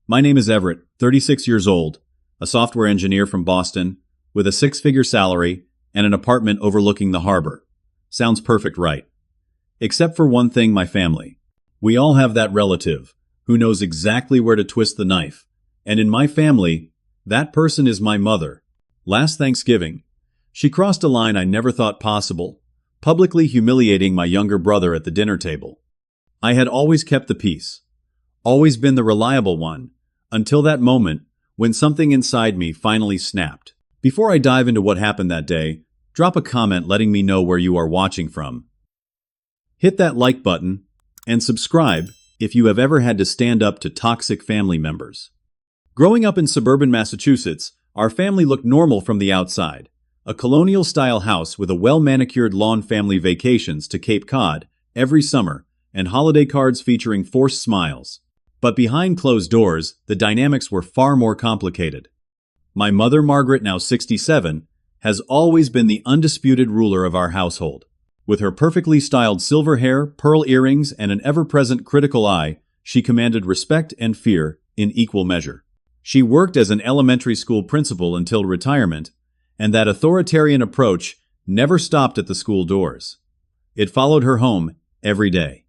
My name is Everett, 36 years old, a software engineer from Boston, with a six-figure salary and an apartment overlooking the harbor. Sounds perfect, right? Except for one thing, my family. We all have that relative who knows exactly where to twist the knife. And in my family, that person is my mother. Last Thanksgiving, she crossed a line I never thought possible, publicly humiliating my younger brother at the dinner table. I had always kept the peace, always been the reliable one, until that moment when something inside me finally snapped. Before I dive into what happened that day, drop a comment letting me know where you are watching from. Hit that like button and subscribe if you have ever had to stand up to toxic family members. Growing up in suburban Massachusetts, our family looked normal from the outside. A colonial-style house with a well-manicured lawn, family vacations to Cape Cod every summer, and holiday cards featuring forced smiles. But behind closed doors, the dynamics were far more complicated. My mother, Margaret, now 67, has always been the undisputed ruler of our household. With her perfectly styled silver hair, pearl earrings, and an ever-present critical eye, she commanded respect and fear in equal measure. She worked as an elementary school principal until retirement, and that authoritarian approach never stopped at the school doors. It followed her home every day.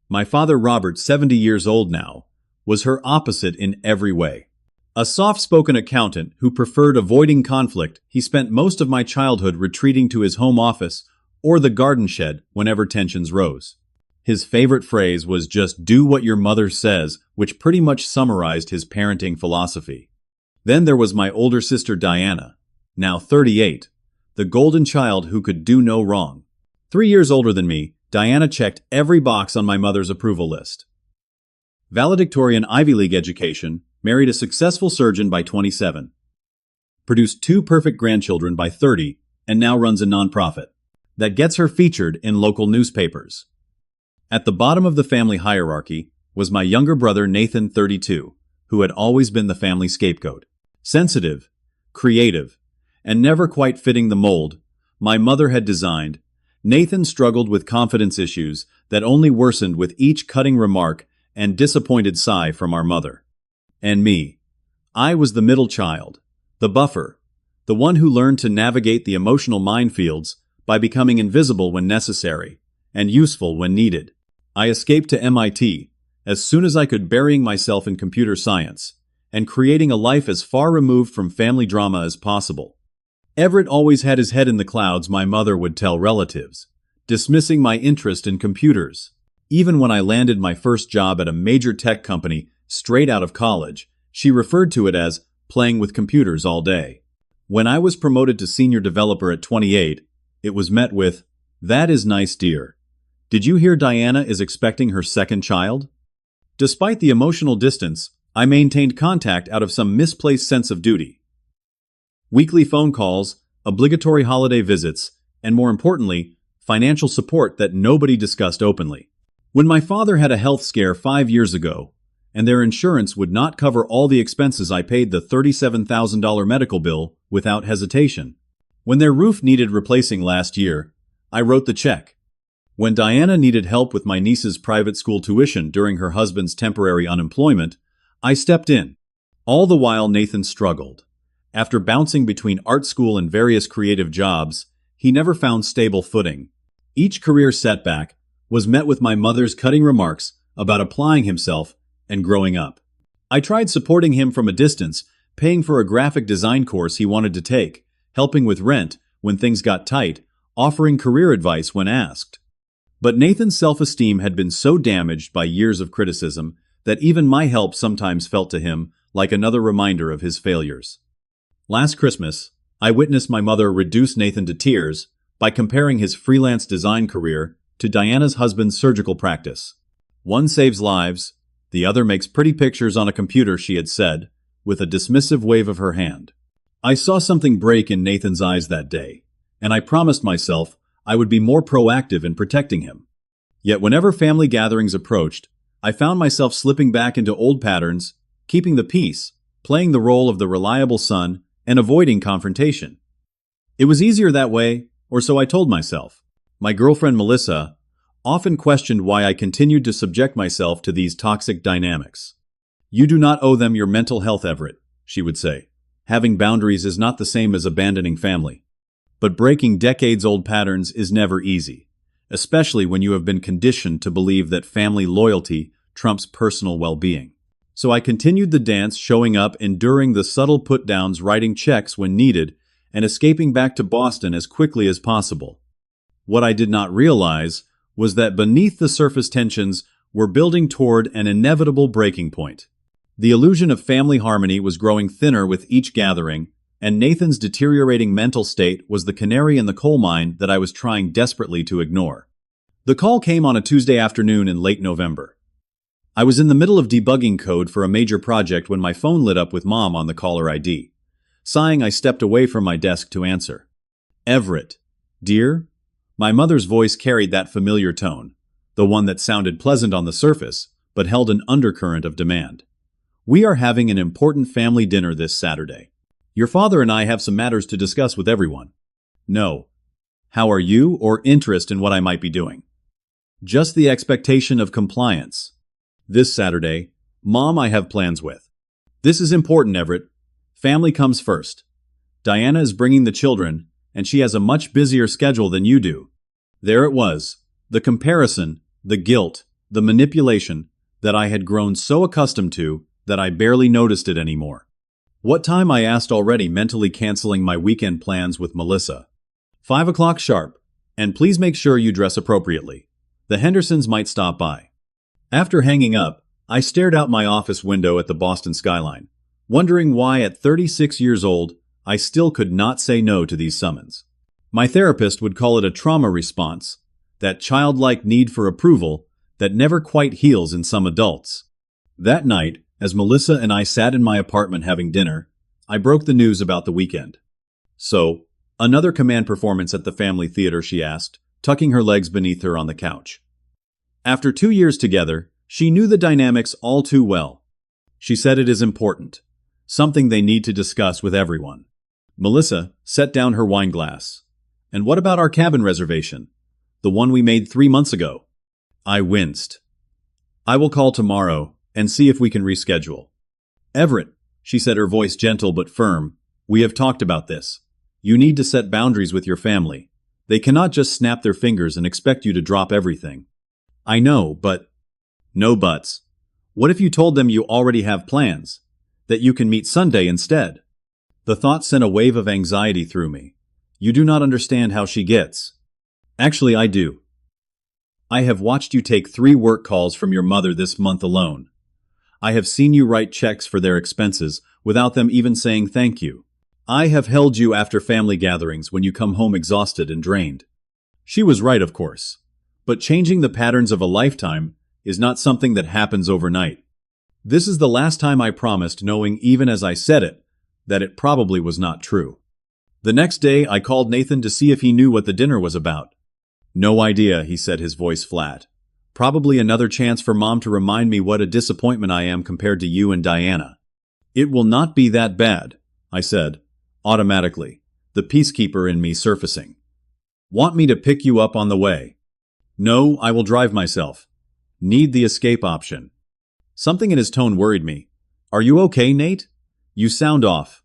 My father, Robert, 70 years old now, was her opposite in every way. A soft-spoken accountant who preferred avoiding conflict, he spent most of my childhood retreating to his home office or the garden shed whenever tensions rose. His favorite phrase was just do what your mother says, which pretty much summarized his parenting philosophy. Then there was my older sister Diana, now 38, the golden child who could do no wrong. 3 years older than me, Diana checked every box on my mother's approval list. Valedictorian Ivy League education, married a successful surgeon by 27. Produced 2 perfect grandchildren by 30, and now runs a nonprofit that gets her featured in local newspapers. At the bottom of the family hierarchy was my younger brother Nathan, 32, who had always been the family scapegoat. Sensitive, creative, and never quite fitting the mold my mother had designed, Nathan struggled with confidence issues that only worsened with each cutting remark and disappointed sigh from our mother. And me. I was the middle child, the buffer, the one who learned to navigate the emotional minefields by becoming invisible when necessary and useful when needed. I escaped to MIT as soon as I could, burying myself in computer science and creating a life as far removed from family drama as possible. Everett always had his head in the clouds, my mother would tell relatives, dismissing my interest in computers. Even when I landed my first job at a major tech company straight out of college, she referred to it as playing with computers all day. When I was promoted to senior developer at 28, it was met with, "That is nice, dear. Did you hear Diana is expecting her second child?" Despite the emotional distance, I maintained contact out of some misplaced sense of duty. Weekly phone calls, obligatory holiday visits, and more importantly, financial support that nobody discussed openly. When my father had a health scare 5 years ago, and their insurance would not cover all the expenses, I paid the $37,000 medical bill without hesitation. When their roof needed replacing last year, I wrote the check. When Diana needed help with my niece's private school tuition during her husband's temporary unemployment, I stepped in. All the while Nathan struggled. After bouncing between art school and various creative jobs, he never found stable footing. Each career setback was met with my mother's cutting remarks about applying himself and growing up. I tried supporting him from a distance, paying for a graphic design course he wanted to take, helping with rent when things got tight, offering career advice when asked. But Nathan's self-esteem had been so damaged by years of criticism that even my help sometimes felt to him like another reminder of his failures. Last Christmas, I witnessed my mother reduce Nathan to tears by comparing his freelance design career to Diana's husband's surgical practice. One saves lives, the other makes pretty pictures on a computer, she had said, with a dismissive wave of her hand. I saw something break in Nathan's eyes that day, and I promised myself I would be more proactive in protecting him. Yet whenever family gatherings approached, I found myself slipping back into old patterns, keeping the peace, playing the role of the reliable son, and avoiding confrontation. It was easier that way, or so I told myself. My girlfriend Melissa often questioned why I continued to subject myself to these toxic dynamics. "You do not owe them your mental health, Everett," she would say. "Having boundaries is not the same as abandoning family. But breaking decades-old patterns is never easy, especially when you have been conditioned to believe that family loyalty trumps personal well-being." So I continued the dance, showing up, enduring the subtle put-downs, writing checks when needed, and escaping back to Boston as quickly as possible. What I did not realize was that beneath the surface tensions were building toward an inevitable breaking point. The illusion of family harmony was growing thinner with each gathering, and Nathan's deteriorating mental state was the canary in the coal mine that I was trying desperately to ignore. The call came on a Tuesday afternoon in late November. I was in the middle of debugging code for a major project when my phone lit up with Mom on the caller ID. Sighing, I stepped away from my desk to answer. "Everett, dear?" My mother's voice carried that familiar tone, the one that sounded pleasant on the surface, but held an undercurrent of demand. "We are having an important family dinner this Saturday. Your father and I have some matters to discuss with everyone." "No. How are you, or interest in what I might be doing?" "Just the expectation of compliance. This Saturday, Mom, I have plans with." "This is important, Everett. Family comes first. Diana is bringing the children, and she has a much busier schedule than you do." There it was, the comparison, the guilt, the manipulation that I had grown so accustomed to that I barely noticed it anymore. "What time?" I asked, already mentally canceling my weekend plans with Melissa. 5 o'clock sharp, and please make sure you dress appropriately. The Hendersons might stop by." After hanging up, I stared out my office window at the Boston skyline, wondering why at 36 years old, I still could not say no to these summons. My therapist would call it a trauma response, that childlike need for approval that never quite heals in some adults. That night, as Melissa and I sat in my apartment having dinner, I broke the news about the weekend. "So, another command performance at the family theater?" she asked, tucking her legs beneath her on the couch. After 2 years together, she knew the dynamics all too well. She said it is important, something they need to discuss with everyone. Melissa set down her wine glass. "And what about our cabin reservation? The one we made 3 months ago?" I winced. "I will call tomorrow and see if we can reschedule." "Everett," she said, her voice gentle but firm, "we have talked about this. You need to set boundaries with your family. They cannot just snap their fingers and expect you to drop everything." "I know, but..." "No buts. What if you told them you already have plans? That you can meet Sunday instead?" The thought sent a wave of anxiety through me. "You do not understand how she gets." "Actually, I do. I have watched you take 3 work calls from your mother this month alone. I have seen you write checks for their expenses without them even saying thank you. I have held you after family gatherings when you come home exhausted and drained." She was right, of course. But changing the patterns of a lifetime is not something that happens overnight. This is the last time I promised, knowing even as I said it, that it probably was not true. The next day, I called Nathan to see if he knew what the dinner was about. "No idea," he said, his voice flat. "Probably another chance for Mom to remind me what a disappointment I am compared to you and Diana." "It will not be that bad," I said, automatically, the peacekeeper in me surfacing. "Want me to pick you up on the way?" "No, I will drive myself. Need the escape option." Something in his tone worried me. "Are you okay, Nate? You sound off."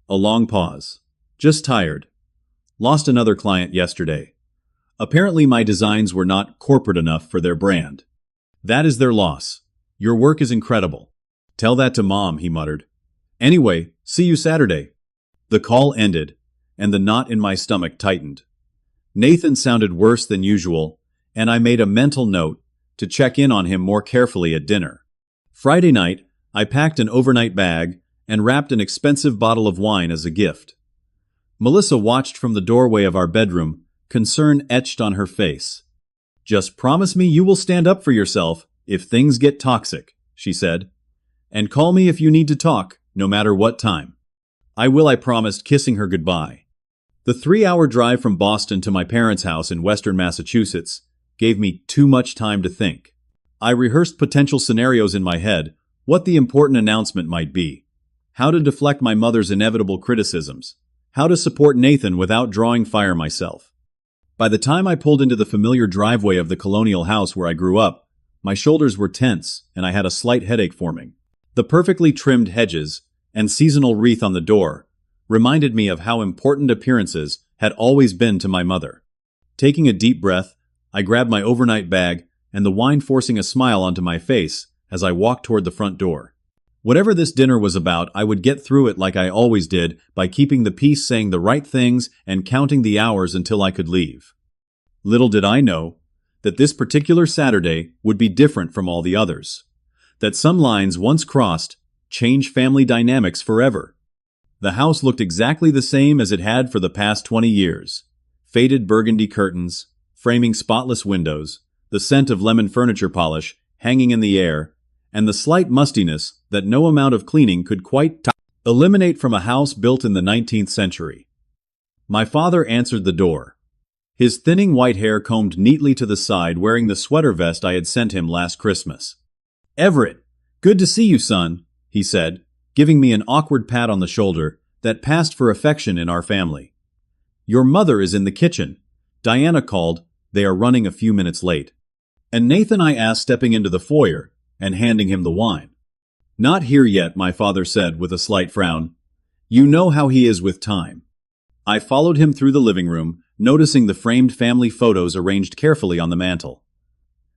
A long pause. "Just tired. Lost another client yesterday. Apparently my designs were not corporate enough for their brand. That is their loss. Your work is incredible." "Tell that to Mom," he muttered. "Anyway, see you Saturday." The call ended, and the knot in my stomach tightened. Nathan sounded worse than usual, and I made a mental note to check in on him more carefully at dinner. Friday night, I packed an overnight bag and wrapped an expensive bottle of wine as a gift. Melissa watched from the doorway of our bedroom, concern etched on her face. "Just promise me you will stand up for yourself if things get toxic," she said. "And call me if you need to talk, no matter what time." "I will," I promised, kissing her goodbye. The 3-hour drive from Boston to my parents' house in western Massachusetts gave me too much time to think. I rehearsed potential scenarios in my head, what the important announcement might be, how to deflect my mother's inevitable criticisms, how to support Nathan without drawing fire myself. By the time I pulled into the familiar driveway of the colonial house where I grew up, my shoulders were tense and I had a slight headache forming. The perfectly trimmed hedges and seasonal wreath on the door reminded me of how important appearances had always been to my mother. Taking a deep breath, I grabbed my overnight bag and the wine forcing a smile onto my face as I walked toward the front door. Whatever this dinner was about, I would get through it like I always did, by keeping the peace, saying the right things, and counting the hours until I could leave. Little did I know that this particular Saturday would be different from all the others. That some lines once crossed change family dynamics forever. The house looked exactly the same as it had for the past 20 years. Faded burgundy curtains, framing spotless windows, the scent of lemon furniture polish hanging in the air, and the slight mustiness that no amount of cleaning could quite eliminate from a house built in the 19th century. My father answered the door. His thinning white hair combed neatly to the side, wearing the sweater vest I had sent him last Christmas. "Everett, good to see you, son," he said, giving me an awkward pat on the shoulder that passed for affection in our family. "Your mother is in the kitchen," Diana called. "They are running a few minutes late." "And Nathan?" I asked, stepping into the foyer and handing him the wine. "Not here yet," my father said with a slight frown. "You know how he is with time." I followed him through the living room, noticing the framed family photos arranged carefully on the mantel.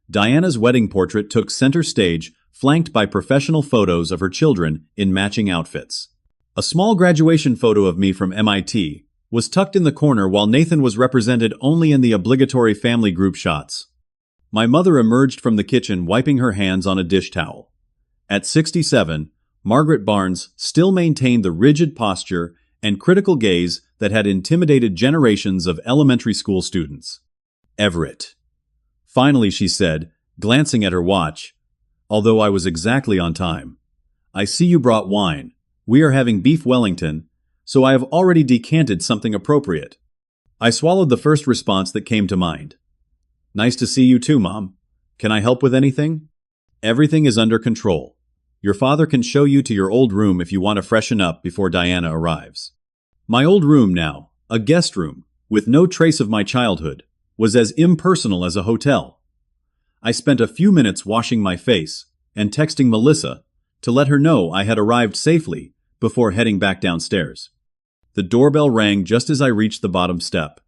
Diana's wedding portrait took center stage, flanked by professional photos of her children in matching outfits. A small graduation photo of me from MIT was tucked in the corner, while Nathan was represented only in the obligatory family group shots. My mother emerged from the kitchen, wiping her hands on a dish towel. At 67, Margaret Barnes still maintained the rigid posture and critical gaze that had intimidated generations of elementary school students. "Everett," finally she said, glancing at her watch, although I was exactly on time. "I see you brought wine. We are having beef Wellington, so I have already decanted something appropriate." I swallowed the first response that came to mind. "Nice to see you too, Mom. Can I help with anything?" "Everything is under control. Your father can show you to your old room if you want to freshen up before Diana arrives." My old room now, a guest room, with no trace of my childhood, was as impersonal as a hotel. I spent a few minutes washing my face and texting Melissa to let her know I had arrived safely before heading back downstairs. The doorbell rang just as I reached the bottom step.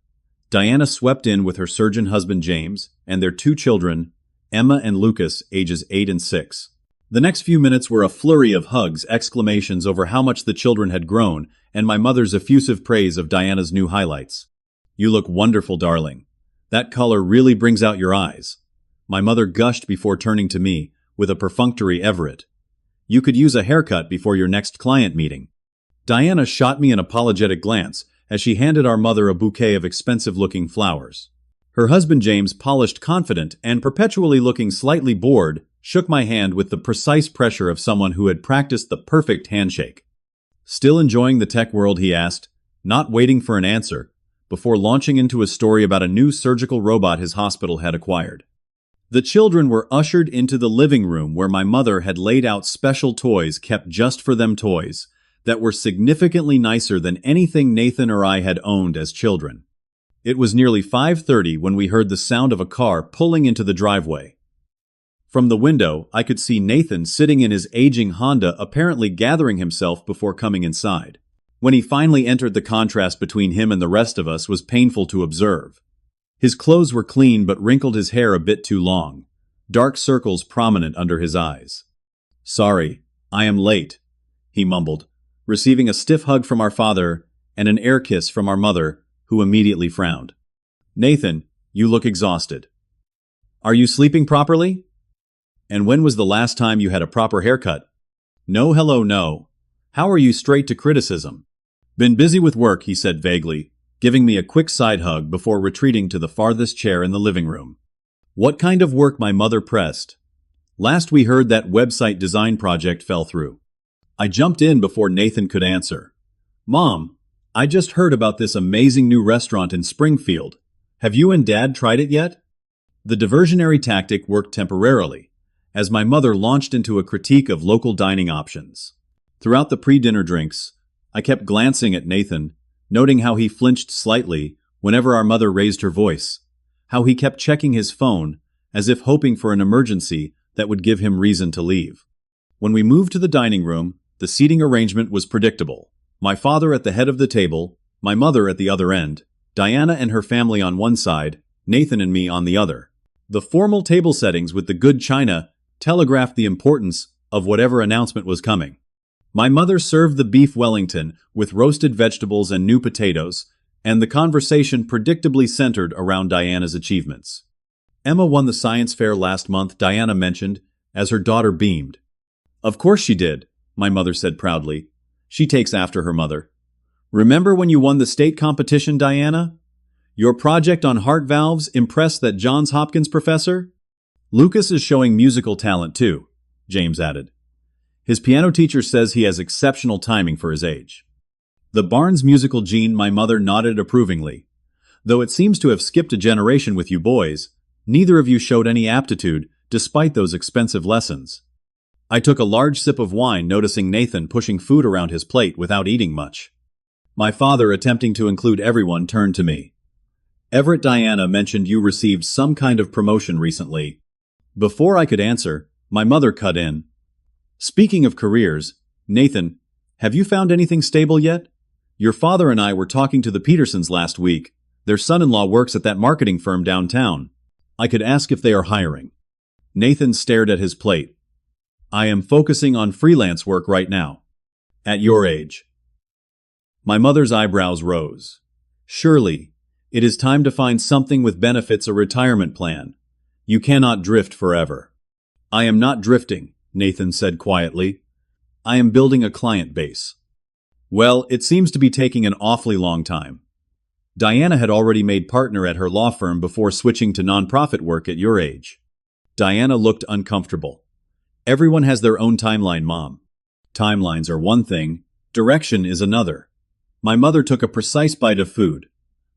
Diana swept in with her surgeon husband James and their two children, Emma and Lucas, ages 8 and 6. The next few minutes were a flurry of hugs, exclamations over how much the children had grown, and my mother's effusive praise of Diana's new highlights. "You look wonderful, darling. That color really brings out your eyes." My mother gushed before turning to me with a perfunctory "Everett, you could use a haircut before your next client meeting." Diana shot me an apologetic glance as she handed our mother a bouquet of expensive-looking flowers. Her husband James, polished, confident, and perpetually looking slightly bored, shook my hand with the precise pressure of someone who had practiced the perfect handshake. "Still enjoying the tech world?" he asked, not waiting for an answer, before launching into a story about a new surgical robot his hospital had acquired. The children were ushered into the living room, where my mother had laid out special toys kept just for them, toys that were significantly nicer than anything Nathan or I had owned as children. It was nearly 5:30 when we heard the sound of a car pulling into the driveway. From the window, I could see Nathan sitting in his aging Honda, apparently gathering himself before coming inside. When he finally entered, the contrast between him and the rest of us was painful to observe. His clothes were clean but wrinkled, his hair a bit too long, dark circles prominent under his eyes. "Sorry, I am late," he mumbled, receiving a stiff hug from our father and an air kiss from our mother, who immediately frowned. "Nathan, you look exhausted. Are you sleeping properly? And when was the last time you had a proper haircut? No, hello, no. How are you straight to criticism?" "Been busy with work," he said vaguely, giving me a quick side hug before retreating to the farthest chair in the living room. "What kind of work?" my mother pressed. "Last we heard, that website design project fell through." I jumped in before Nathan could answer. "Mom, I just heard about this amazing new restaurant in Springfield. Have you and Dad tried it yet?" The diversionary tactic worked temporarily, as my mother launched into a critique of local dining options. Throughout the pre-dinner drinks, I kept glancing at Nathan, noting how he flinched slightly whenever our mother raised her voice, how he kept checking his phone as if hoping for an emergency that would give him reason to leave. When we moved to the dining room, the seating arrangement was predictable. My father at the head of the table, my mother at the other end, Diana and her family on one side, Nathan and me on the other. The formal table settings with the good china telegraphed the importance of whatever announcement was coming. My mother served the beef Wellington with roasted vegetables and new potatoes, and the conversation predictably centered around Diana's achievements. Emma won the science fair last month, Diana mentioned, as her daughter beamed. Of course she did, my mother said proudly. She takes after her mother. Remember when you won the state competition, Diana? Your project on heart valves impressed that Johns Hopkins professor? Lucas is showing musical talent too, James added. His piano teacher says he has exceptional timing for his age. The Barnes musical gene, my mother nodded approvingly. Though it seems to have skipped a generation with you boys, neither of you showed any aptitude despite those expensive lessons. I took a large sip of wine, noticing Nathan pushing food around his plate without eating much. My father, attempting to include everyone, turned to me. Everett, Diana mentioned you received some kind of promotion recently. Before I could answer, my mother cut in. Speaking of careers, Nathan, have you found anything stable yet? Your father and I were talking to the Petersons last week. Their son-in-law works at that marketing firm downtown. I could ask if they are hiring. Nathan stared at his plate. I am focusing on freelance work right now. At your age. My mother's eyebrows rose. Surely, it is time to find something with benefits, a retirement plan. You cannot drift forever. I am not drifting, Nathan said quietly. I am building a client base. Well, it seems to be taking an awfully long time. Diana had already made partner at her law firm before switching to nonprofit work at your age. Diana looked uncomfortable. Everyone has their own timeline, Mom. Timelines are one thing, direction is another. My mother took a precise bite of food,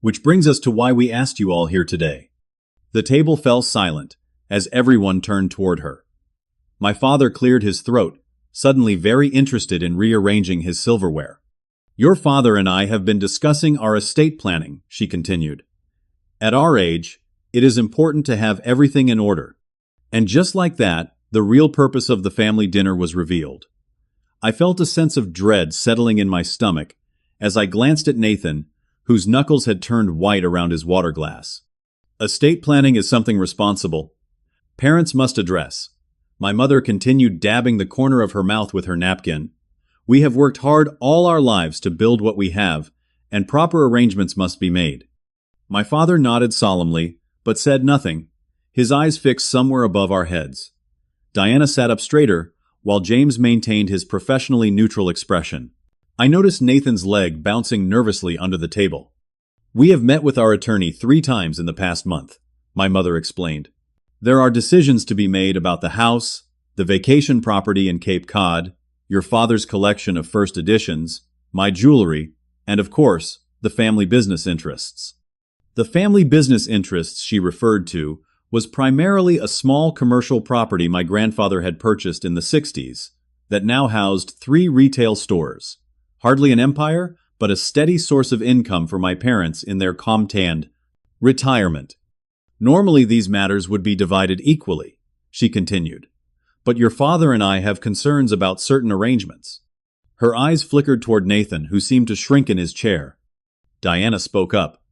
which brings us to why we asked you all here today. The table fell silent as everyone turned toward her. My father cleared his throat, suddenly very interested in rearranging his silverware. Your father and I have been discussing our estate planning, she continued. At our age, it is important to have everything in order. And just like that, the real purpose of the family dinner was revealed. I felt a sense of dread settling in my stomach as I glanced at Nathan, whose knuckles had turned white around his water glass. Estate planning is something responsible. Parents must address. My mother continued, dabbing the corner of her mouth with her napkin. We have worked hard all our lives to build what we have, and proper arrangements must be made. My father nodded solemnly, but said nothing, his eyes fixed somewhere above our heads. Diana sat up straighter, while James maintained his professionally neutral expression. I noticed Nathan's leg bouncing nervously under the table. We have met with our attorney 3 times in the past month, my mother explained. There are decisions to be made about the house, the vacation property in Cape Cod, your father's collection of first editions, my jewelry, and of course, the family business interests. The family business interests she referred to was primarily a small commercial property my grandfather had purchased in the 60s that now housed 3 retail stores. Hardly an empire, but a steady source of income for my parents in their comtanned retirement. Normally these matters would be divided equally, she continued. But your father and I have concerns about certain arrangements. Her eyes flickered toward Nathan, who seemed to shrink in his chair. Diana spoke up.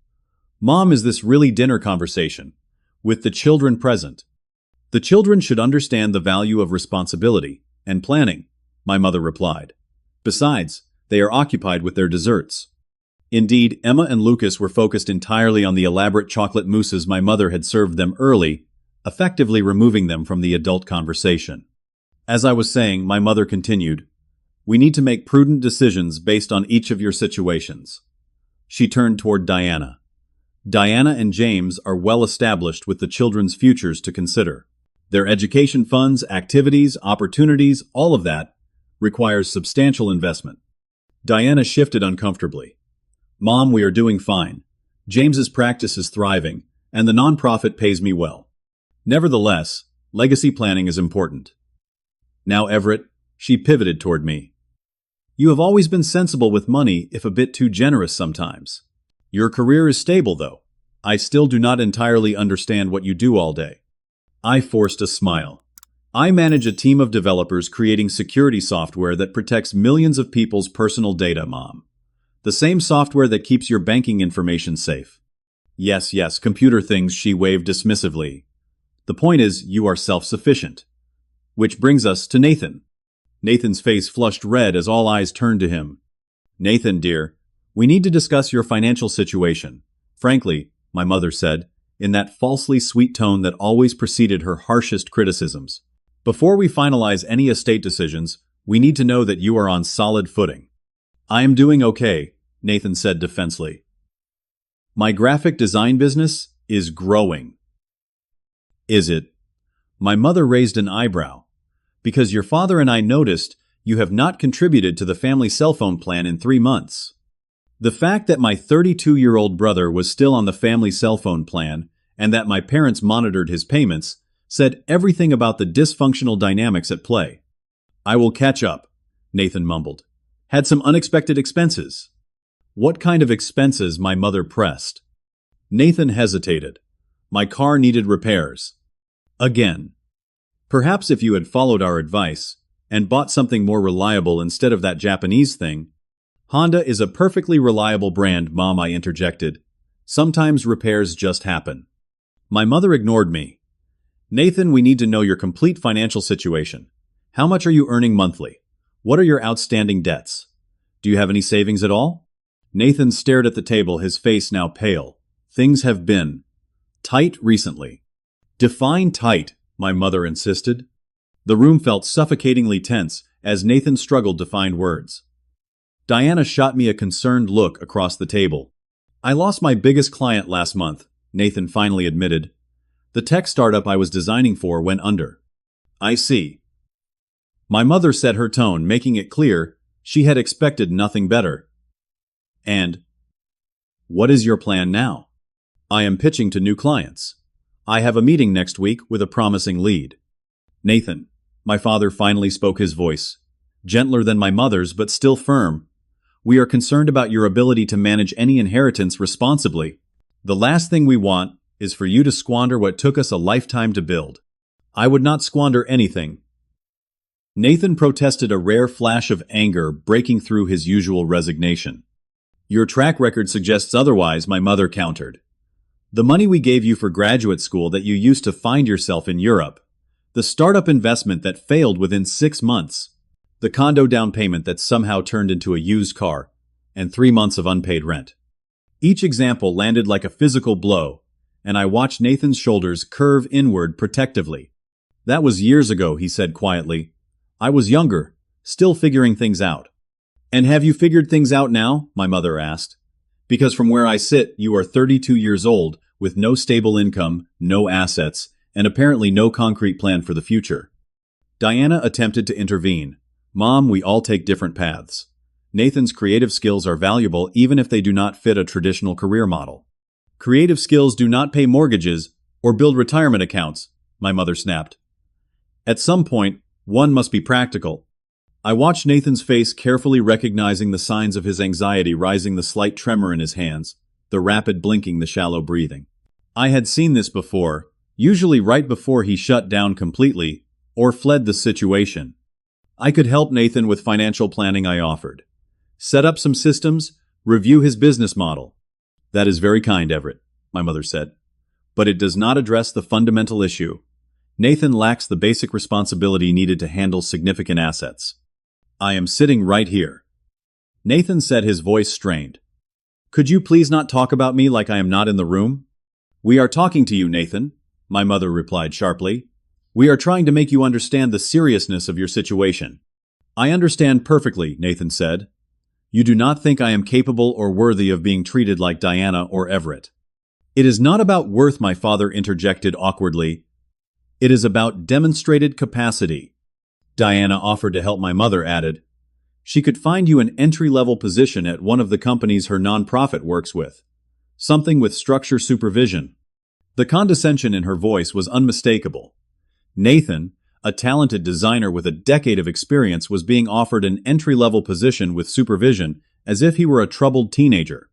Mom, is this really dinner conversation? With the children present. The children should understand the value of responsibility and planning, my mother replied. Besides, they are occupied with their desserts. Indeed, Emma and Lucas were focused entirely on the elaborate chocolate mousses my mother had served them early, effectively removing them from the adult conversation. As I was saying, my mother continued, we need to make prudent decisions based on each of your situations. She turned toward Diana. Diana and James are well established with the children's futures to consider. Their education funds, activities, opportunities, all of that requires substantial investment. Diana shifted uncomfortably. Mom, we are doing fine. James's practice is thriving, and the nonprofit pays me well. Nevertheless, legacy planning is important. Now, Everett, she pivoted toward me. You have always been sensible with money, if a bit too generous sometimes. Your career is stable, though. I still do not entirely understand what you do all day. I forced a smile. I manage a team of developers creating security software that protects millions of people's personal data, Mom. The same software that keeps your banking information safe. Yes, yes, computer things, she waved dismissively. The point is, you are self-sufficient. Which brings us to Nathan. Nathan's face flushed red as all eyes turned to him. Nathan, dear, we need to discuss your financial situation. Frankly, my mother said, in that falsely sweet tone that always preceded her harshest criticisms. Before we finalize any estate decisions, we need to know that you are on solid footing. I am doing okay, Nathan said defensively. My graphic design business is growing. Is it? My mother raised an eyebrow. Because your father and I noticed you have not contributed to the family cell phone plan in 3 months. The fact that my 32-year-old brother was still on the family cell phone plan and that my parents monitored his payments said everything about the dysfunctional dynamics at play. I will catch up, Nathan mumbled. Had some unexpected expenses. What kind of expenses? My mother pressed. Nathan hesitated. My car needed repairs. Again. Perhaps if you had followed our advice and bought something more reliable instead of that Japanese thing. Honda is a perfectly reliable brand, Mom, I interjected. Sometimes repairs just happen. My mother ignored me. Nathan, we need to know your complete financial situation. How much are you earning monthly? What are your outstanding debts? Do you have any savings at all? Nathan stared at the table, his face now pale. Things have been tight recently. Define tight, my mother insisted. The room felt suffocatingly tense as Nathan struggled to find words. Diana shot me a concerned look across the table. I lost my biggest client last month, Nathan finally admitted. The tech startup I was designing for went under. I see. My mother set her tone, making it clear she had expected nothing better. And what is your plan now? I am pitching to new clients. I have a meeting next week with a promising lead. Nathan, my father finally spoke, his voice, gentler than my mother's but still firm. We are concerned about your ability to manage any inheritance responsibly. The last thing we want is for you to squander what took us a lifetime to build. I would not squander anything. Nathan protested, a rare flash of anger breaking through his usual resignation. Your track record suggests otherwise, my mother countered. The money we gave you for graduate school that you used to find yourself in Europe, the startup investment that failed within 6 months, the condo down payment that somehow turned into a used car, and 3 months of unpaid rent. Each example landed like a physical blow, and I watched Nathan's shoulders curve inward protectively. That was years ago, he said quietly. I was younger, still figuring things out. And have you figured things out now? My mother asked. Because from where I sit, you are 32 years old, with no stable income, no assets, and apparently no concrete plan for the future. Diana attempted to intervene. Mom, we all take different paths. Nathan's creative skills are valuable even if they do not fit a traditional career model. Creative skills do not pay mortgages or build retirement accounts, my mother snapped. At some point, one must be practical. I watched Nathan's face, carefully recognizing the signs of his anxiety rising, the slight tremor in his hands, the rapid blinking, the shallow breathing. I had seen this before, usually right before he shut down completely or fled the situation. I could help Nathan with financial planning, I offered. Set up some systems, review his business model. That is very kind, Everett, my mother said. But it does not address the fundamental issue. Nathan lacks the basic responsibility needed to handle significant assets. I am sitting right here. Nathan said, his voice strained. Could you please not talk about me like I am not in the room? We are talking to you, Nathan, my mother replied sharply. We are trying to make you understand the seriousness of your situation. I understand perfectly, Nathan said. You do not think I am capable or worthy of being treated like Diana or Everett. It is not about worth, my father interjected awkwardly. It is about demonstrated capacity. Diana offered to help, my mother added. She could find you an entry-level position at one of the companies her nonprofit works with. Something with structure supervision. The condescension in her voice was unmistakable. Nathan, a talented designer with a decade of experience, was being offered an entry-level position with supervision as if he were a troubled teenager.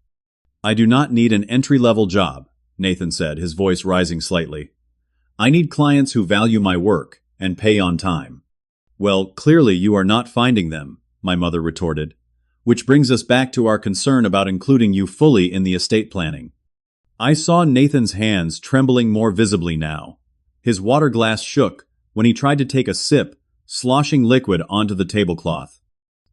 I do not need an entry-level job, Nathan said, his voice rising slightly. I need clients who value my work, and pay on time. Well, clearly you are not finding them, my mother retorted. Which brings us back to our concern about including you fully in the estate planning. I saw Nathan's hands trembling more visibly now. His water glass shook when he tried to take a sip, sloshing liquid onto the tablecloth.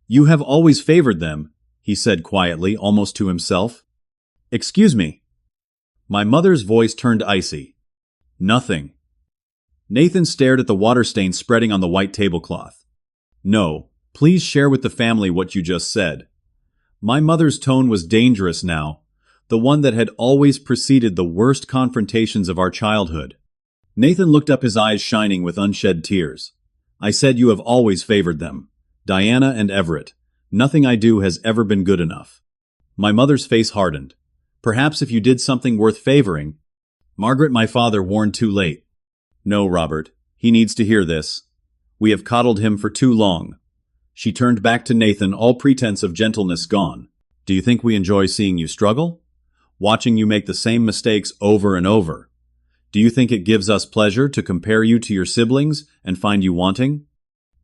You have always favored them, he said quietly, almost to himself. Excuse me. My mother's voice turned icy. Nothing. Nathan stared at the water stain spreading on the white tablecloth. No, please share with the family what you just said. My mother's tone was dangerous now, the one that had always preceded the worst confrontations of our childhood. Nathan looked up, his eyes shining with unshed tears. I said you have always favored them. Diana and Everett. Nothing I do has ever been good enough. My mother's face hardened. Perhaps if you did something worth favoring. Margaret, my father, warned too late. No, Robert. He needs to hear this. We have coddled him for too long. She turned back to Nathan, all pretense of gentleness gone. Do you think we enjoy seeing you struggle? Watching you make the same mistakes over and over? Do you think it gives us pleasure to compare you to your siblings and find you wanting?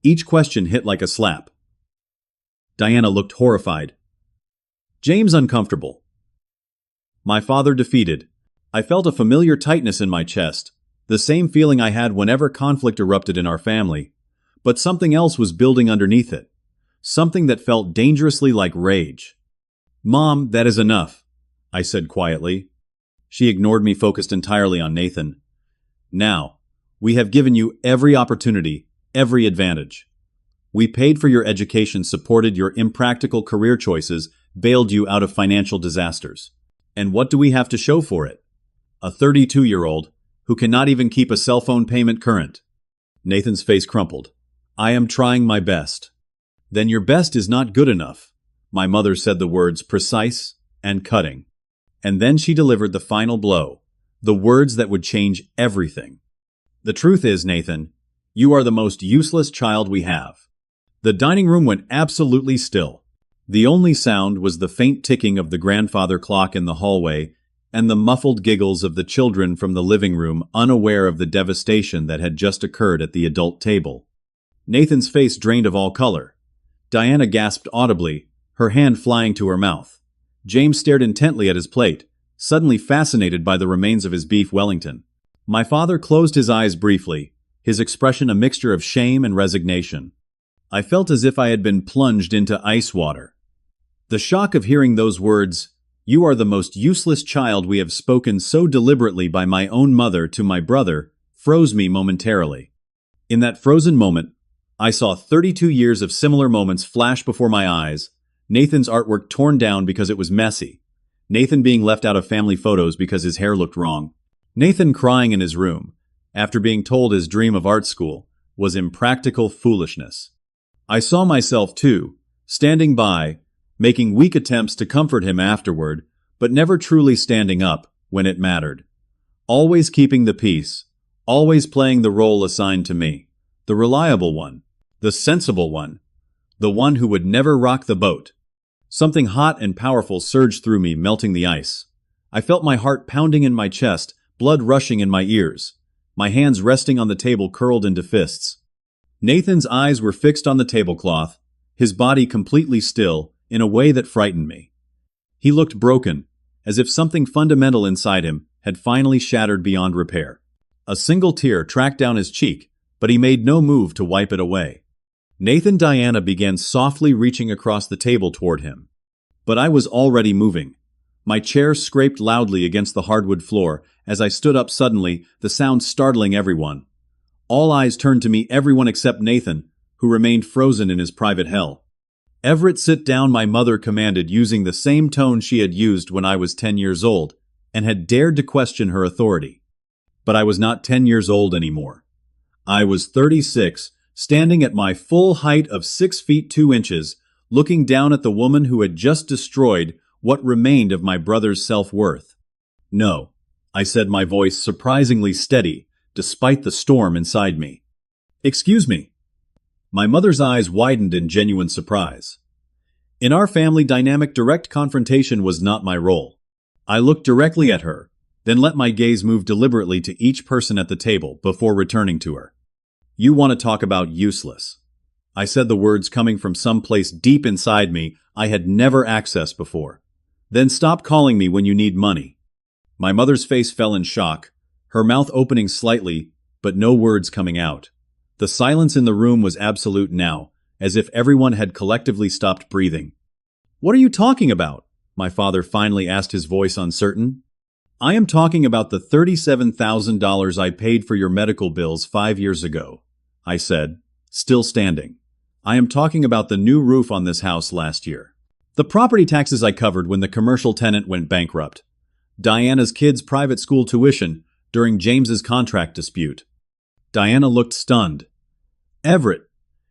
Each question hit like a slap. Diana looked horrified. James uncomfortable. My father defeated. I felt a familiar tightness in my chest, the same feeling I had whenever conflict erupted in our family. But something else was building underneath it. Something that felt dangerously like rage. Mom, that is enough, I said quietly. She ignored me, focused entirely on Nathan. Now, we have given you every opportunity, every advantage. We paid for your education, supported your impractical career choices, bailed you out of financial disasters. And what do we have to show for it? A 32-year-old who cannot even keep a cell phone payment current. Nathan's face crumpled. I am trying my best. Then your best is not good enough. My mother said the words precise and cutting. And then she delivered the final blow, the words that would change everything. The truth is, Nathan, you are the most useless child we have. The dining room went absolutely still. The only sound was the faint ticking of the grandfather clock in the hallway and the muffled giggles of the children from the living room, unaware of the devastation that had just occurred at the adult table. Nathan's face drained of all color. Diana gasped audibly, her hand flying to her mouth. James stared intently at his plate, suddenly fascinated by the remains of his beef Wellington. My father closed his eyes briefly, his expression a mixture of shame and resignation. I felt as if I had been plunged into ice water. The shock of hearing those words, "You are the most useless child we have," spoken so deliberately by my own mother to my brother, froze me momentarily. In that frozen moment, I saw 32 years of similar moments flash before my eyes. Nathan's artwork torn down because it was messy. Nathan being left out of family photos because his hair looked wrong. Nathan crying in his room, after being told his dream of art school was impractical foolishness. I saw myself too, standing by, making weak attempts to comfort him afterward, but never truly standing up when it mattered. Always keeping the peace, always playing the role assigned to me, the reliable one, the sensible one, the one who would never rock the boat. Something hot and powerful surged through me, melting the ice. I felt my heart pounding in my chest, blood rushing in my ears, my hands resting on the table curled into fists. Nathan's eyes were fixed on the tablecloth, his body completely still, in a way that frightened me. He looked broken, as if something fundamental inside him had finally shattered beyond repair. A single tear tracked down his cheek, but he made no move to wipe it away. Diana began softly reaching across the table toward him. But I was already moving. My chair scraped loudly against the hardwood floor as I stood up suddenly, the sound startling everyone. All eyes turned to me, everyone except Nathan, who remained frozen in his private hell. Everett, sit down, my mother commanded, using the same tone she had used when I was 10 years old, and had dared to question her authority. But I was not 10 years old anymore. I was 36, standing at my full height of 6 feet 2 inches, looking down at the woman who had just destroyed what remained of my brother's self-worth. No, I said, my voice surprisingly steady, despite the storm inside me. Excuse me. My mother's eyes widened in genuine surprise. In our family dynamic, direct confrontation was not my role. I looked directly at her, then let my gaze move deliberately to each person at the table before returning to her. You want to talk about useless. I said the words coming from some place deep inside me I had never accessed before. Then stop calling me when you need money. My mother's face fell in shock, her mouth opening slightly, but no words coming out. The silence in the room was absolute now, as if everyone had collectively stopped breathing. What are you talking about? My father finally asked, his voice uncertain. I am talking about the $37,000 I paid for your medical bills 5 years ago, I said, still standing. I am talking about the new roof on this house last year. The property taxes I covered when the commercial tenant went bankrupt. Diana's kids' private school tuition during James's contract dispute. Diana looked stunned. Everett,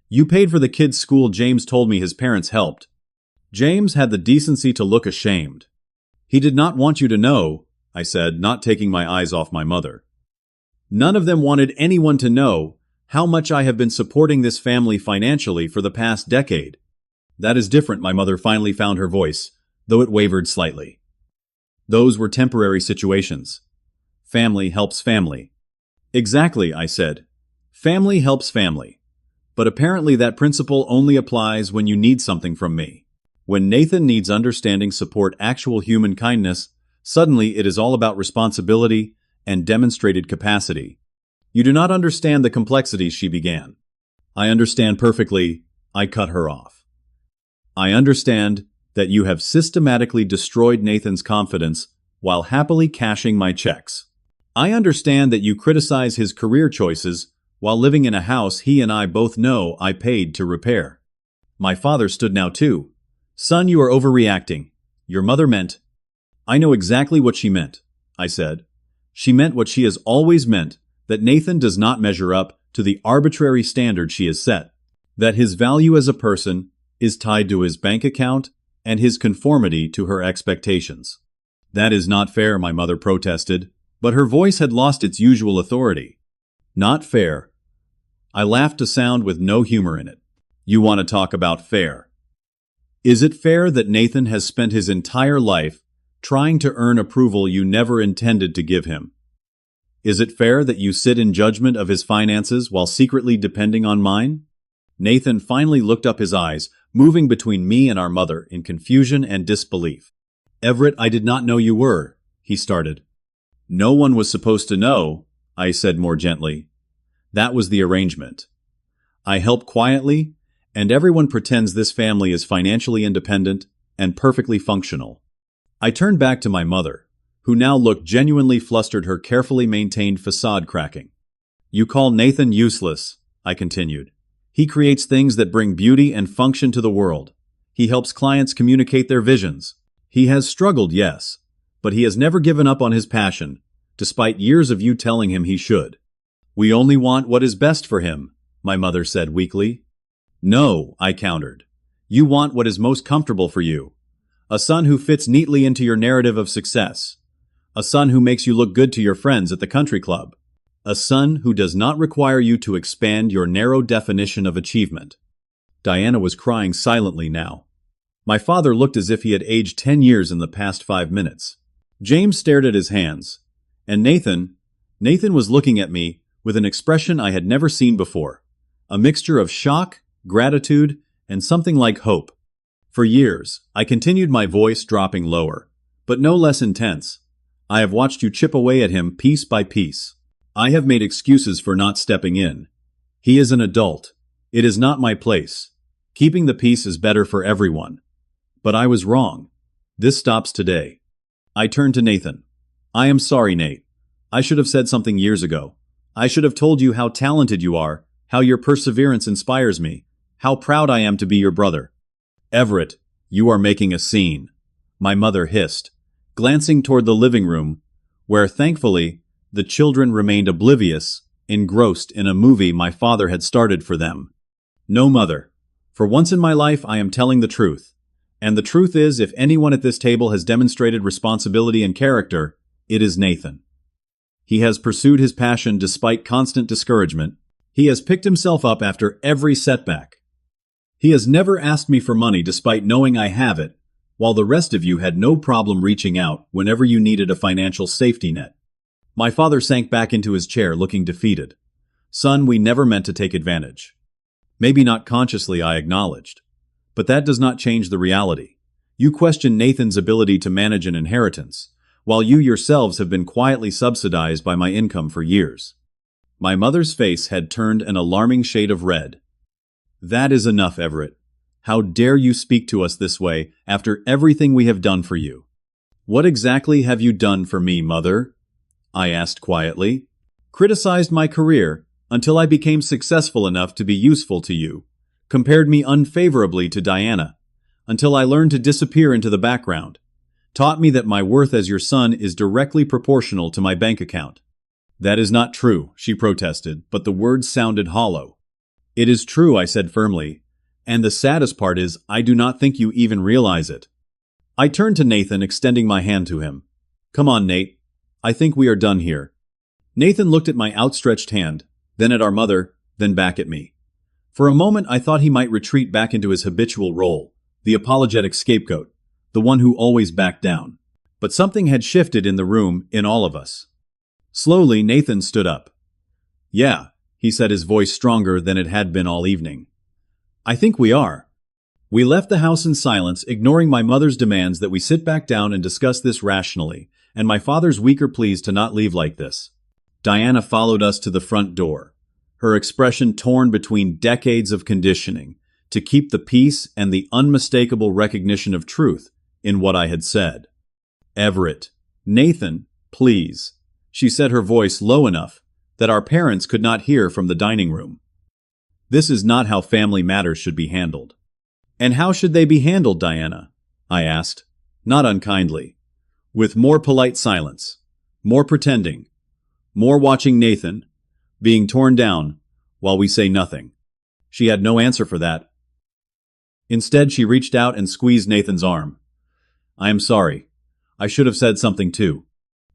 you paid for the kids' school James told me his parents helped. James had the decency to look ashamed. He did not want you to know, I said, not taking my eyes off my mother. None of them wanted anyone to know how much I have been supporting this family financially for the past decade. That is different, my mother finally found her voice, though it wavered slightly. Those were temporary situations. Family helps family. Exactly, I said. Family helps family. But apparently that principle only applies when you need something from me. When Nathan needs understanding, support, actual human kindness, suddenly it is all about responsibility and demonstrated capacity. You do not understand the complexities, she began. I understand perfectly, I cut her off. I understand that you have systematically destroyed Nathan's confidence while happily cashing my checks. I understand that you criticize his career choices while living in a house he and I both know I paid to repair. My father stood now too. Son, you are overreacting. Your mother meant... I know exactly what she meant, I said. She meant what she has always meant, that Nathan does not measure up to the arbitrary standard she has set, that his value as a person is tied to his bank account and his conformity to her expectations. That is not fair, my mother protested, but her voice had lost its usual authority. Not fair. I laughed a sound with no humor in it. You want to talk about fair. Is it fair that Nathan has spent his entire life trying to earn approval you never intended to give him? Is it fair that you sit in judgment of his finances while secretly depending on mine? Nathan finally looked up, his eyes moving between me and our mother in confusion and disbelief. Everett, I did not know you were, he started. No one was supposed to know, I said more gently. That was the arrangement. I help quietly, and everyone pretends this family is financially independent and perfectly functional. I turned back to my mother, who now looked genuinely flustered, her carefully maintained facade cracking. You call Nathan useless, I continued. He creates things that bring beauty and function to the world. He helps clients communicate their visions. He has struggled, yes, but he has never given up on his passion, despite years of you telling him he should. We only want what is best for him, my mother said weakly. No, I countered. You want what is most comfortable for you. A son who fits neatly into your narrative of success. A son who makes you look good to your friends at the country club. A son who does not require you to expand your narrow definition of achievement. Diana was crying silently now. My father looked as if he had aged 10 years in the past 5 minutes. James stared at his hands. And Nathan was looking at me with an expression I had never seen before. A mixture of shock, gratitude, and something like hope. For years, I continued, my voice dropping lower, but no less intense. I have watched you chip away at him piece by piece. I have made excuses for not stepping in. He is an adult. It is not my place. Keeping the peace is better for everyone. But I was wrong. This stops today. I turned to Nathan. I am sorry, Nate. I should have said something years ago. I should have told you how talented you are, how your perseverance inspires me, how proud I am to be your brother. Everett, you are making a scene, my mother hissed, glancing toward the living room, where, thankfully, the children remained oblivious, engrossed in a movie my father had started for them. No, mother. For once in my life, I am telling the truth. And the truth is, if anyone at this table has demonstrated responsibility and character, it is Nathan. He has pursued his passion despite constant discouragement. He has picked himself up after every setback. He has never asked me for money despite knowing I have it, while the rest of you had no problem reaching out whenever you needed a financial safety net. My father sank back into his chair, looking defeated. Son, we never meant to take advantage. Maybe not consciously, I acknowledged. But that does not change the reality. You question Nathan's ability to manage an inheritance, while you yourselves have been quietly subsidized by my income for years. My mother's face had turned an alarming shade of red. That is enough, Everett. How dare you speak to us this way after everything we have done for you? What exactly have you done for me, Mother? I asked quietly. Criticized my career until I became successful enough to be useful to you. Compared me unfavorably to Diana, until I learned to disappear into the background. Taught me that my worth as your son is directly proportional to my bank account. That is not true, she protested, but the words sounded hollow. It is true, I said firmly, and the saddest part is I do not think you even realize it. I turned to Nathan, extending my hand to him. Come on, Nate. I think we are done here. Nathan looked at my outstretched hand, then at our mother, then back at me. For a moment I thought he might retreat back into his habitual role, the apologetic scapegoat, the one who always backed down. But something had shifted in the room, in all of us. Slowly, Nathan stood up. Yeah, he said, his voice stronger than it had been all evening. I think we are. We left the house in silence, ignoring my mother's demands that we sit back down and discuss this rationally, and my father's weaker pleas to not leave like this. Diana followed us to the front door, her expression torn between decades of conditioning, to keep the peace and the unmistakable recognition of truth in what I had said. Everett, Nathan, please, she said, her voice low enough that our parents could not hear from the dining room. This is not how family matters should be handled. And how should they be handled, Diana? I asked, not unkindly. With more polite silence, more pretending, more watching Nathan, being torn down, while we say nothing. She had no answer for that. Instead, she reached out and squeezed Nathan's arm. I am sorry. I should have said something too.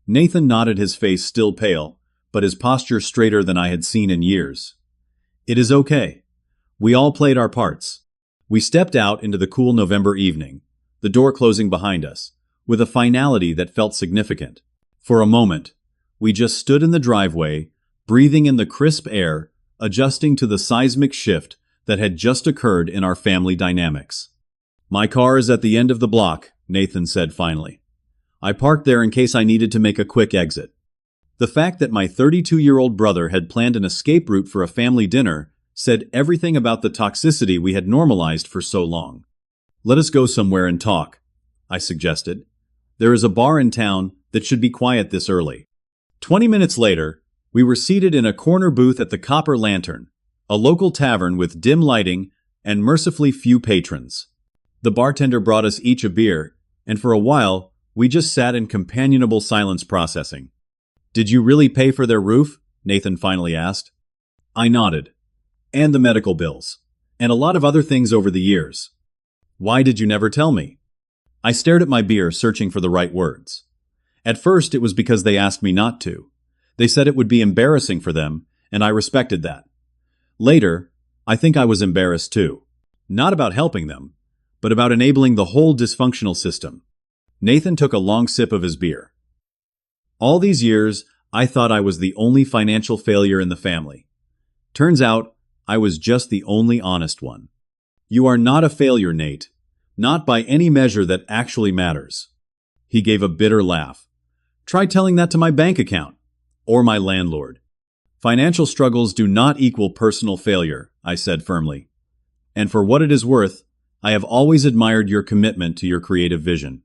Nathan nodded, his face still pale, but his posture straighter than I had seen in years. It is okay. We all played our parts. We stepped out into the cool November evening, the door closing behind us, with a finality that felt significant. For a moment, we just stood in the driveway, breathing in the crisp air, adjusting to the seismic shift that had just occurred in our family dynamics. My car is at the end of the block, Nathan said finally. I parked there in case I needed to make a quick exit. The fact that my 32-year-old brother had planned an escape route for a family dinner said everything about the toxicity we had normalized for so long. Let us go somewhere and talk, I suggested. There is a bar in town that should be quiet this early. 20 minutes later, we were seated in a corner booth at the Copper Lantern, a local tavern with dim lighting and mercifully few patrons. The bartender brought us each a beer, and for a while, we just sat in companionable silence processing. Did you really pay for their roof? Nathan finally asked. I nodded. And the medical bills. And a lot of other things over the years. Why did you never tell me? I stared at my beer, searching for the right words. At first, it was because they asked me not to. They said it would be embarrassing for them, and I respected that. Later, I think I was embarrassed too. Not about helping them, but about enabling the whole dysfunctional system. Nathan took a long sip of his beer. All these years, I thought I was the only financial failure in the family. Turns out, I was just the only honest one. You are not a failure, Nate. Not by any measure that actually matters. He gave a bitter laugh. Try telling that to my bank account. Or my landlord. Financial struggles do not equal personal failure, I said firmly. And for what it is worth, I have always admired your commitment to your creative vision.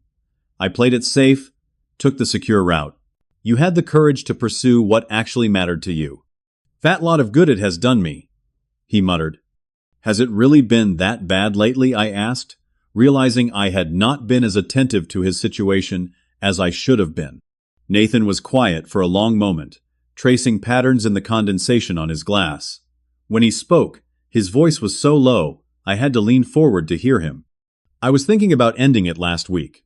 I played it safe, took the secure route. You had the courage to pursue what actually mattered to you. Fat lot of good it has done me, he muttered. Has it really been that bad lately? I asked, realizing I had not been as attentive to his situation as I should have been. Nathan was quiet for a long moment, tracing patterns in the condensation on his glass. When he spoke, his voice was so low, I had to lean forward to hear him. I was thinking about ending it last week.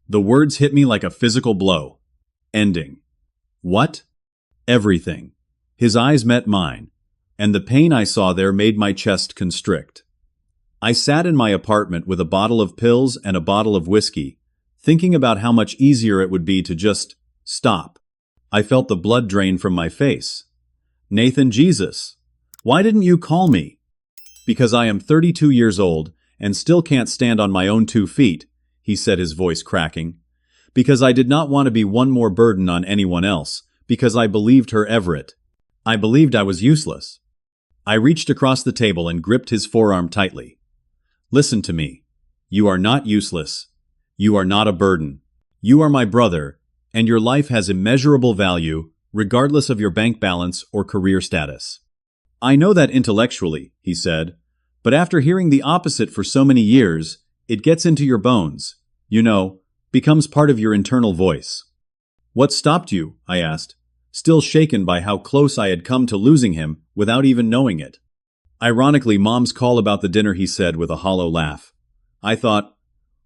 The words hit me like a physical blow. Ending. What? Everything. His eyes met mine, and the pain I saw there made my chest constrict. I sat in my apartment with a bottle of pills and a bottle of whiskey, thinking about how much easier it would be to just stop. I felt the blood drain from my face. Nathan, Jesus. Why didn't you call me? Because I am 32 years old and still can't stand on my own 2 feet, he said, his voice cracking. Because I did not want to be one more burden on anyone else, because I believed her, Everett. I believed I was useless. I reached across the table and gripped his forearm tightly. Listen to me. You are not useless. You are not a burden. You are my brother, and your life has immeasurable value, regardless of your bank balance or career status. I know that intellectually, he said, but after hearing the opposite for so many years, it gets into your bones, becomes part of your internal voice. What stopped you? I asked, still shaken by how close I had come to losing him without even knowing it. Ironically, Mom's call about the dinner, he said with a hollow laugh. I thought,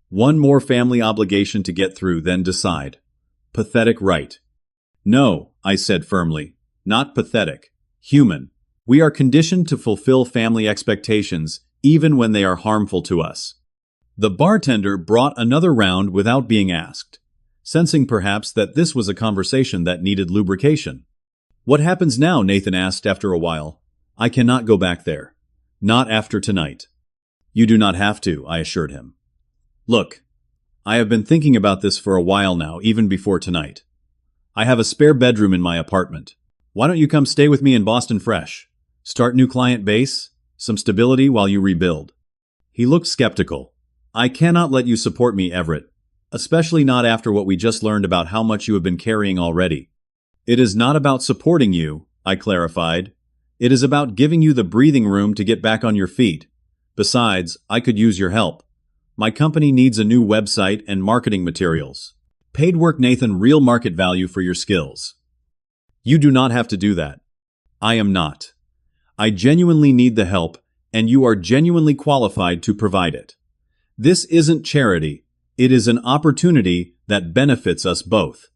one more family obligation to get through, then decide. Pathetic, right? No, I said firmly. Not pathetic. Human. We are conditioned to fulfill family expectations, even when they are harmful to us. The bartender brought another round without being asked, sensing perhaps that this was a conversation that needed lubrication. What happens now? Nathan asked after a while. I cannot go back there. Not after tonight. You do not have to, I assured him. Look, I have been thinking about this for a while now, even before tonight. I have a spare bedroom in my apartment. Why don't you come stay with me in Boston fresh? Start new client base, some stability while you rebuild. He looked skeptical. I cannot let you support me, Everett, especially not after what we just learned about how much you have been carrying already. It is not about supporting you, I clarified. It is about giving you the breathing room to get back on your feet. Besides, I could use your help. My company needs a new website and marketing materials. Paid work, Nathan, real market value for your skills. You do not have to do that. I am not. I genuinely need the help, and you are genuinely qualified to provide it. This isn't charity. It is an opportunity that benefits us both.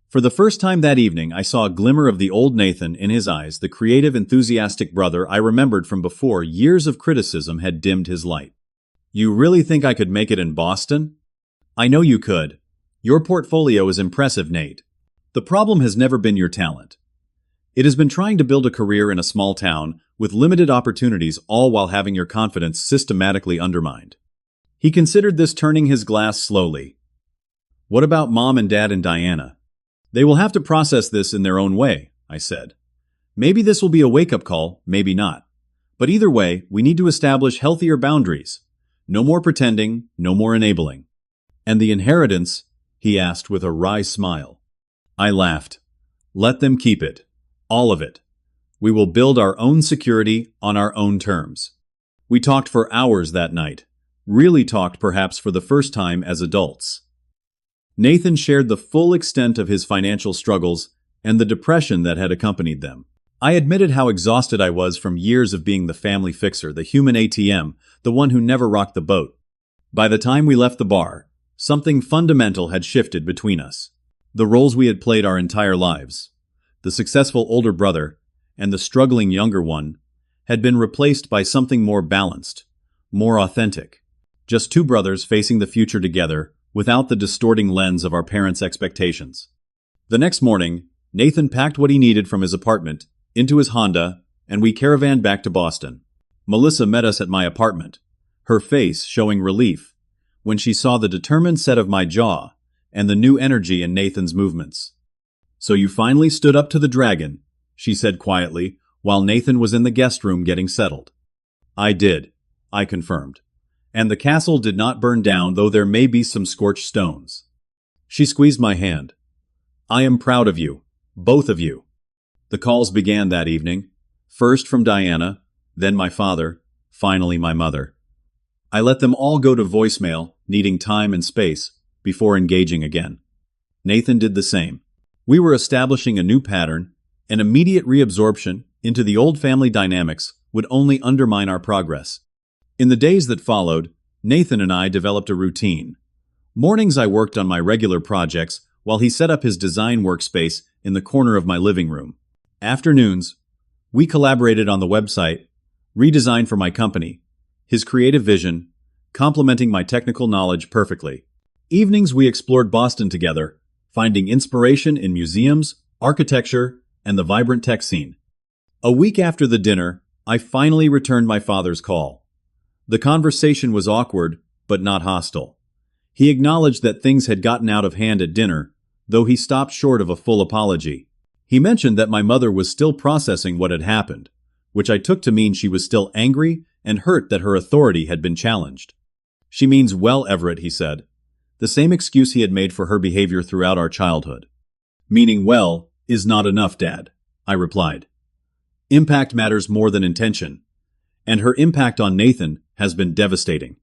For the first time that evening, I saw a glimmer of the old Nathan in his eyes, the creative, enthusiastic brother I remembered from before years of criticism had dimmed his light. You really think I could make it in Boston? I know you could. Your portfolio is impressive, Nate. The problem has never been your talent. It has been trying to build a career in a small town with limited opportunities, all while having your confidence systematically undermined. He considered this, turning his glass slowly. What about Mom and Dad and Diana? They will have to process this in their own way, I said. Maybe this will be a wake-up call, maybe not. But either way, we need to establish healthier boundaries. No more pretending, no more enabling. And the inheritance? He asked with a wry smile. I laughed. Let them keep it. All of it. We will build our own security on our own terms. We talked for hours that night. Really talked, perhaps for the first time as adults. Nathan shared the full extent of his financial struggles and the depression that had accompanied them. I admitted how exhausted I was from years of being the family fixer, the human ATM, the one who never rocked the boat. By the time we left the bar, something fundamental had shifted between us. The roles we had played our entire lives, the successful older brother and the struggling younger one, had been replaced by something more balanced, more authentic. Just two brothers facing the future together, without the distorting lens of our parents' expectations. The next morning, Nathan packed what he needed from his apartment into his Honda, and we caravanned back to Boston. Melissa met us at my apartment, her face showing relief when she saw the determined set of my jaw and the new energy in Nathan's movements. So you finally stood up to the dragon, she said quietly, while Nathan was in the guest room getting settled. I did, I confirmed. And the castle did not burn down, though there may be some scorched stones. She squeezed my hand. I am proud of you, both of you. The calls began that evening, first from Diana, then my father, finally my mother. I let them all go to voicemail, needing time and space, before engaging again. Nathan did the same. We were establishing a new pattern, and immediate reabsorption into the old family dynamics would only undermine our progress. In the days that followed, Nathan and I developed a routine. Mornings I worked on my regular projects while he set up his design workspace in the corner of my living room. Afternoons, we collaborated on the website, redesigned for my company, his creative vision, complementing my technical knowledge perfectly. Evenings we explored Boston together, finding inspiration in museums, architecture, and the vibrant tech scene. A week after the dinner, I finally returned my father's call. The conversation was awkward, but not hostile. He acknowledged that things had gotten out of hand at dinner, though he stopped short of a full apology. He mentioned that my mother was still processing what had happened, which I took to mean she was still angry and hurt that her authority had been challenged. "She means well, Everett," he said. The same excuse he had made for her behavior throughout our childhood. "Meaning well is not enough, Dad," I replied. "Impact matters more than intention, and her impact on Nathan has been devastating.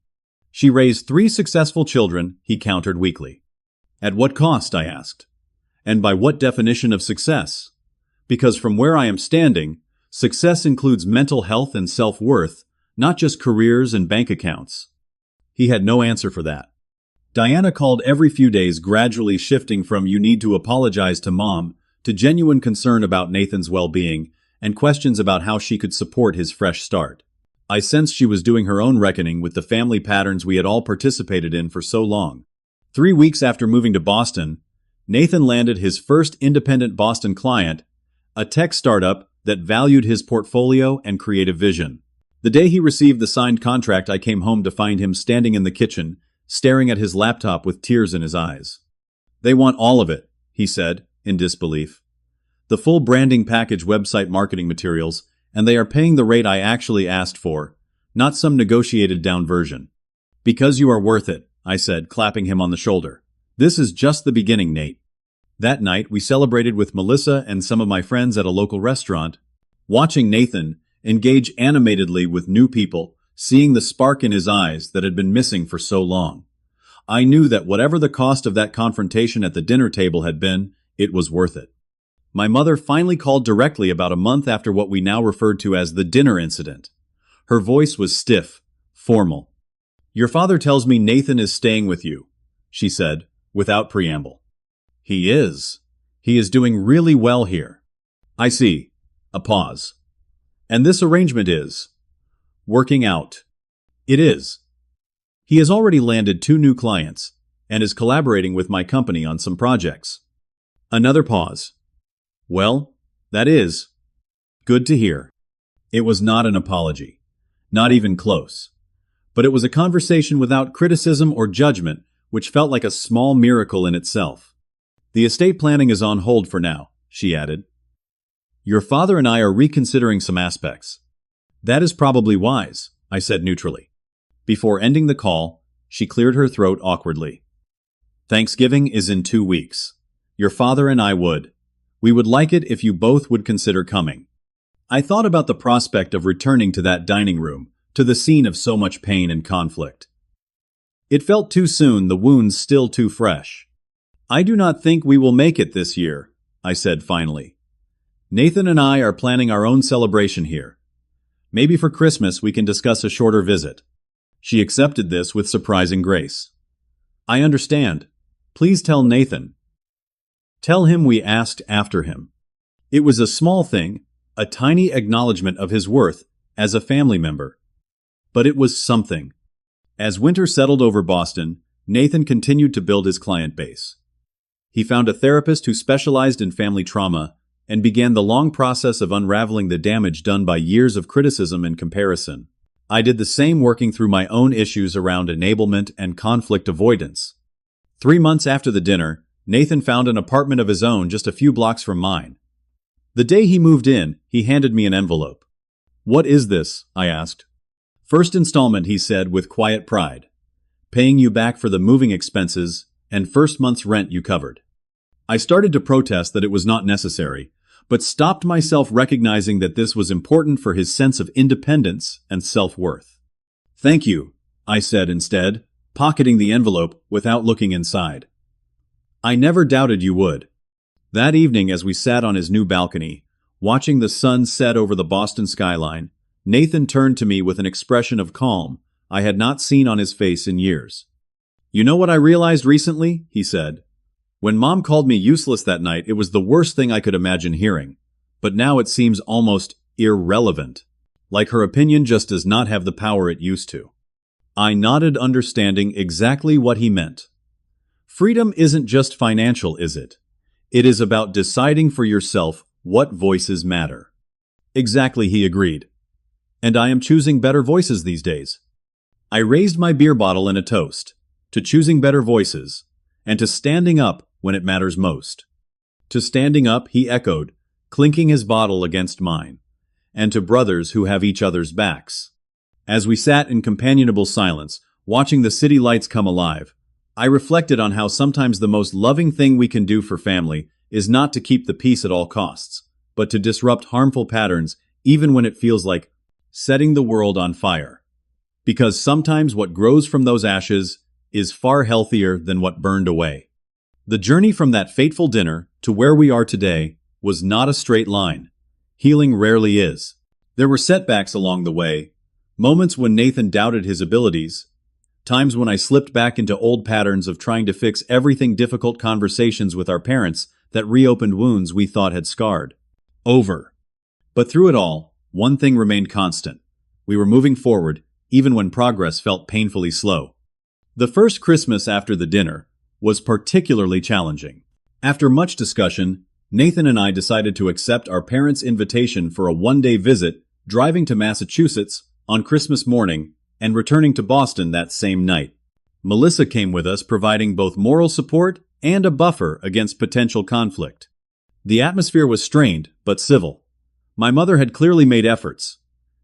She raised 3 successful children," he countered weakly. "At what cost?" I asked. "And by what definition of success? Because from where I am standing, success includes mental health and self-worth, not just careers and bank accounts." He had no answer for that. Diana called every few days, gradually shifting from "you need to apologize to Mom" to genuine concern about Nathan's well-being and questions about how she could support his fresh start. I sensed she was doing her own reckoning with the family patterns we had all participated in for so long. 3 weeks after moving to Boston, Nathan landed his first independent Boston client, a tech startup that valued his portfolio and creative vision. The day he received the signed contract, I came home to find him standing in the kitchen, staring at his laptop with tears in his eyes. "They want all of it," he said, in disbelief. "The full branding package, website marketing materials, and they are paying the rate I actually asked for, not some negotiated down version." "Because you are worth it," I said, clapping him on the shoulder. "This is just the beginning, Nate." That night, we celebrated with Melissa and some of my friends at a local restaurant. Watching Nathan engage animatedly with new people, seeing the spark in his eyes that had been missing for so long, I knew that whatever the cost of that confrontation at the dinner table had been, it was worth it. My mother finally called directly about a month after what we now referred to as the dinner incident. Her voice was stiff, formal. "Your father tells me Nathan is staying with you," she said, without preamble. "He is. He is doing really well here." "I see." A pause. "And this arrangement is working out." "It is. He has already landed 2 new clients and is collaborating with my company on some projects." Another pause. "Well, that is good to hear." It was not an apology, not even close. But it was a conversation without criticism or judgment, which felt like a small miracle in itself. "The estate planning is on hold for now," she added. "Your father and I are reconsidering some aspects." "That is probably wise," I said neutrally. Before ending the call, she cleared her throat awkwardly. "Thanksgiving is in 2 weeks. Your father and I would. We would like it if you both would consider coming." I thought about the prospect of returning to that dining room, to the scene of so much pain and conflict. It felt too soon, the wounds still too fresh. "I do not think we will make it this year," I said finally. "Nathan and I are planning our own celebration here. Maybe for Christmas we can discuss a shorter visit." She accepted this with surprising grace. "I understand. Please tell Nathan. Tell him we asked after him." It was a small thing, a tiny acknowledgement of his worth as a family member. But it was something. As winter settled over Boston, Nathan continued to build his client base. He found a therapist who specialized in family trauma and began the long process of unraveling the damage done by years of criticism and comparison. I did the same, working through my own issues around enablement and conflict avoidance. 3 months after the dinner, Nathan found an apartment of his own just a few blocks from mine. The day he moved in, he handed me an envelope. "What is this?" I asked. "First installment," he said with quiet pride. "Paying you back for the moving expenses and first month's rent you covered." I started to protest that it was not necessary, but stopped myself, recognizing that this was important for his sense of independence and self-worth. "Thank you," I said instead, pocketing the envelope without looking inside. "I never doubted you would." That evening, as we sat on his new balcony, watching the sun set over the Boston skyline, Nathan turned to me with an expression of calm I had not seen on his face in years. "You know what I realized recently?" he said. "When Mom called me useless that night, it was the worst thing I could imagine hearing. But now it seems almost irrelevant. Like her opinion just does not have the power it used to." I nodded, understanding exactly what he meant. Freedom isn't just financial, is it? It is about deciding for yourself what voices matter. Exactly, he agreed. And I am choosing better voices these days. I raised my beer bottle in a toast to choosing better voices and to standing up when it matters most. To standing up, he echoed, clinking his bottle against mine, and to brothers who have each other's backs. As we sat in companionable silence, watching the city lights come alive, I reflected on how sometimes the most loving thing we can do for family is not to keep the peace at all costs, but to disrupt harmful patterns even when it feels like setting the world on fire. Because sometimes what grows from those ashes is far healthier than what burned away. The journey from that fateful dinner to where we are today was not a straight line. Healing rarely is. There were setbacks along the way, moments when Nathan doubted his abilities, times when I slipped back into old patterns of trying to fix everything, difficult conversations with our parents that reopened wounds we thought had scarred. Over. But through it all, one thing remained constant. We were moving forward, even when progress felt painfully slow. The first Christmas after the dinner was particularly challenging. After much discussion, Nathan and I decided to accept our parents' invitation for a one-day visit, driving to Massachusetts on Christmas morning and returning to Boston that same night. Melissa came with us, providing both moral support and a buffer against potential conflict. The atmosphere was strained, but civil. My mother had clearly made efforts.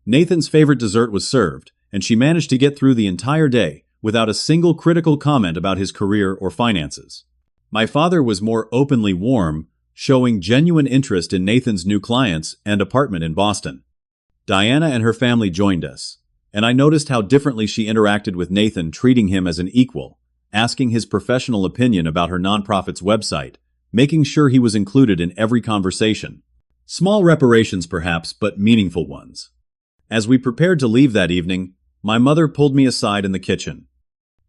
Nathan's favorite dessert was served, and she managed to get through the entire day without a single critical comment about his career or finances. My father was more openly warm, showing genuine interest in Nathan's new clients and apartment in Boston. Diana and her family joined us, and I noticed how differently she interacted with Nathan, treating him as an equal, asking his professional opinion about her nonprofit's website, making sure he was included in every conversation. Small reparations perhaps, but meaningful ones. As we prepared to leave that evening, my mother pulled me aside in the kitchen.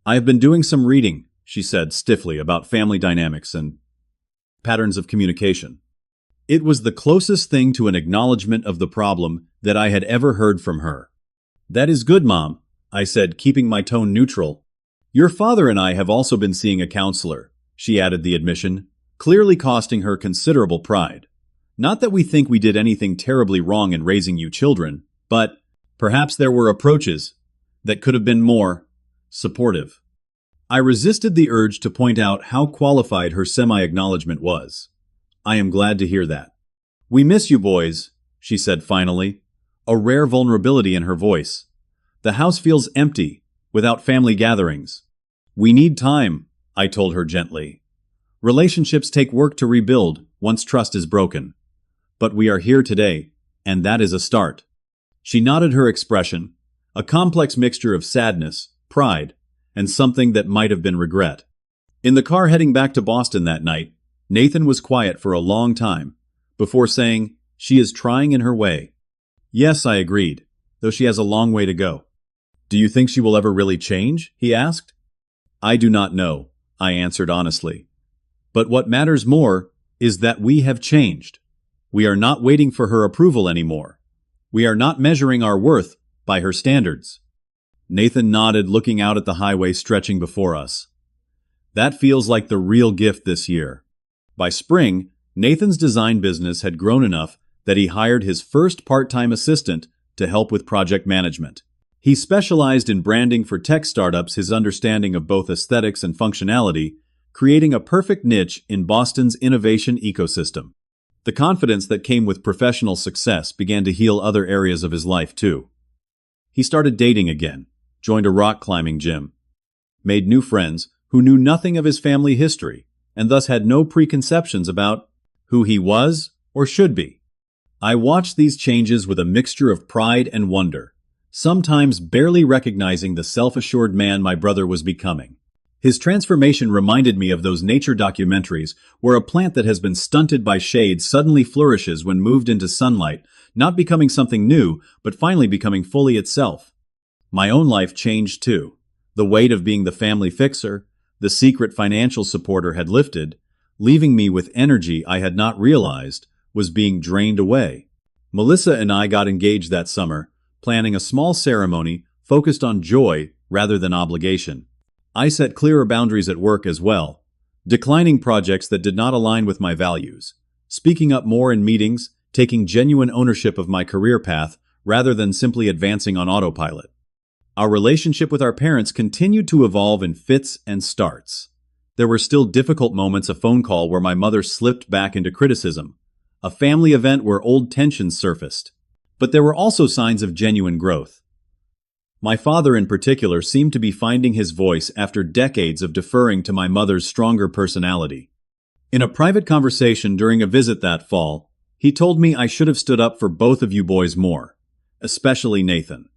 "I have been doing some reading," she said stiffly, "about family dynamics and patterns of communication." It was the closest thing to an acknowledgement of the problem that I had ever heard from her. "That is good, Mom," I said, keeping my tone neutral. "Your father and I have also been seeing a counselor," she added the admission, clearly costing her considerable pride. "Not that we think we did anything terribly wrong in raising you children, but perhaps there were approaches that could have been more supportive." I resisted the urge to point out how qualified her semi-acknowledgement was. "I am glad to hear that." "We miss you boys," she said finally, a rare vulnerability in her voice. "The house feels empty without family gatherings." "We need time," I told her gently. "Relationships take work to rebuild once trust is broken. But we are here today, and that is a start." She nodded, her expression a complex mixture of sadness, pride, and something that might have been regret. In the car heading back to Boston that night, Nathan was quiet for a long time, before saying, "She is trying in her way." "Yes," I agreed, "though she has a long way to go." "Do you think she will ever really change?" he asked. "I do not know," I answered honestly. "But what matters more is that we have changed. We are not waiting for her approval anymore. We are not measuring our worth by her standards." Nathan nodded, looking out at the highway stretching before us. "That feels like the real gift this year." By spring, Nathan's design business had grown enough that he hired his first part-time assistant to help with project management. He specialized in branding for tech startups, his understanding of both aesthetics and functionality, creating a perfect niche in Boston's innovation ecosystem. The confidence that came with professional success began to heal other areas of his life too. He started dating again, joined a rock climbing gym, made new friends who knew nothing of his family history, and thus had no preconceptions about who he was or should be. I watched these changes with a mixture of pride and wonder, sometimes barely recognizing the self-assured man my brother was becoming. His transformation reminded me of those nature documentaries where a plant that has been stunted by shade suddenly flourishes when moved into sunlight, not becoming something new, but finally becoming fully itself. My own life changed too. The weight of being the family fixer, the secret financial supporter had lifted, leaving me with energy I had not realized was being drained away. Melissa and I got engaged that summer, planning a small ceremony focused on joy rather than obligation. I set clearer boundaries at work as well, declining projects that did not align with my values, speaking up more in meetings, taking genuine ownership of my career path rather than simply advancing on autopilot. Our relationship with our parents continued to evolve in fits and starts. There were still difficult moments, a phone call where my mother slipped back into criticism, a family event where old tensions surfaced. But there were also signs of genuine growth. My father in particular seemed to be finding his voice after decades of deferring to my mother's stronger personality. In a private conversation during a visit that fall, he told me I should have stood up for both of you boys more, especially Nathan.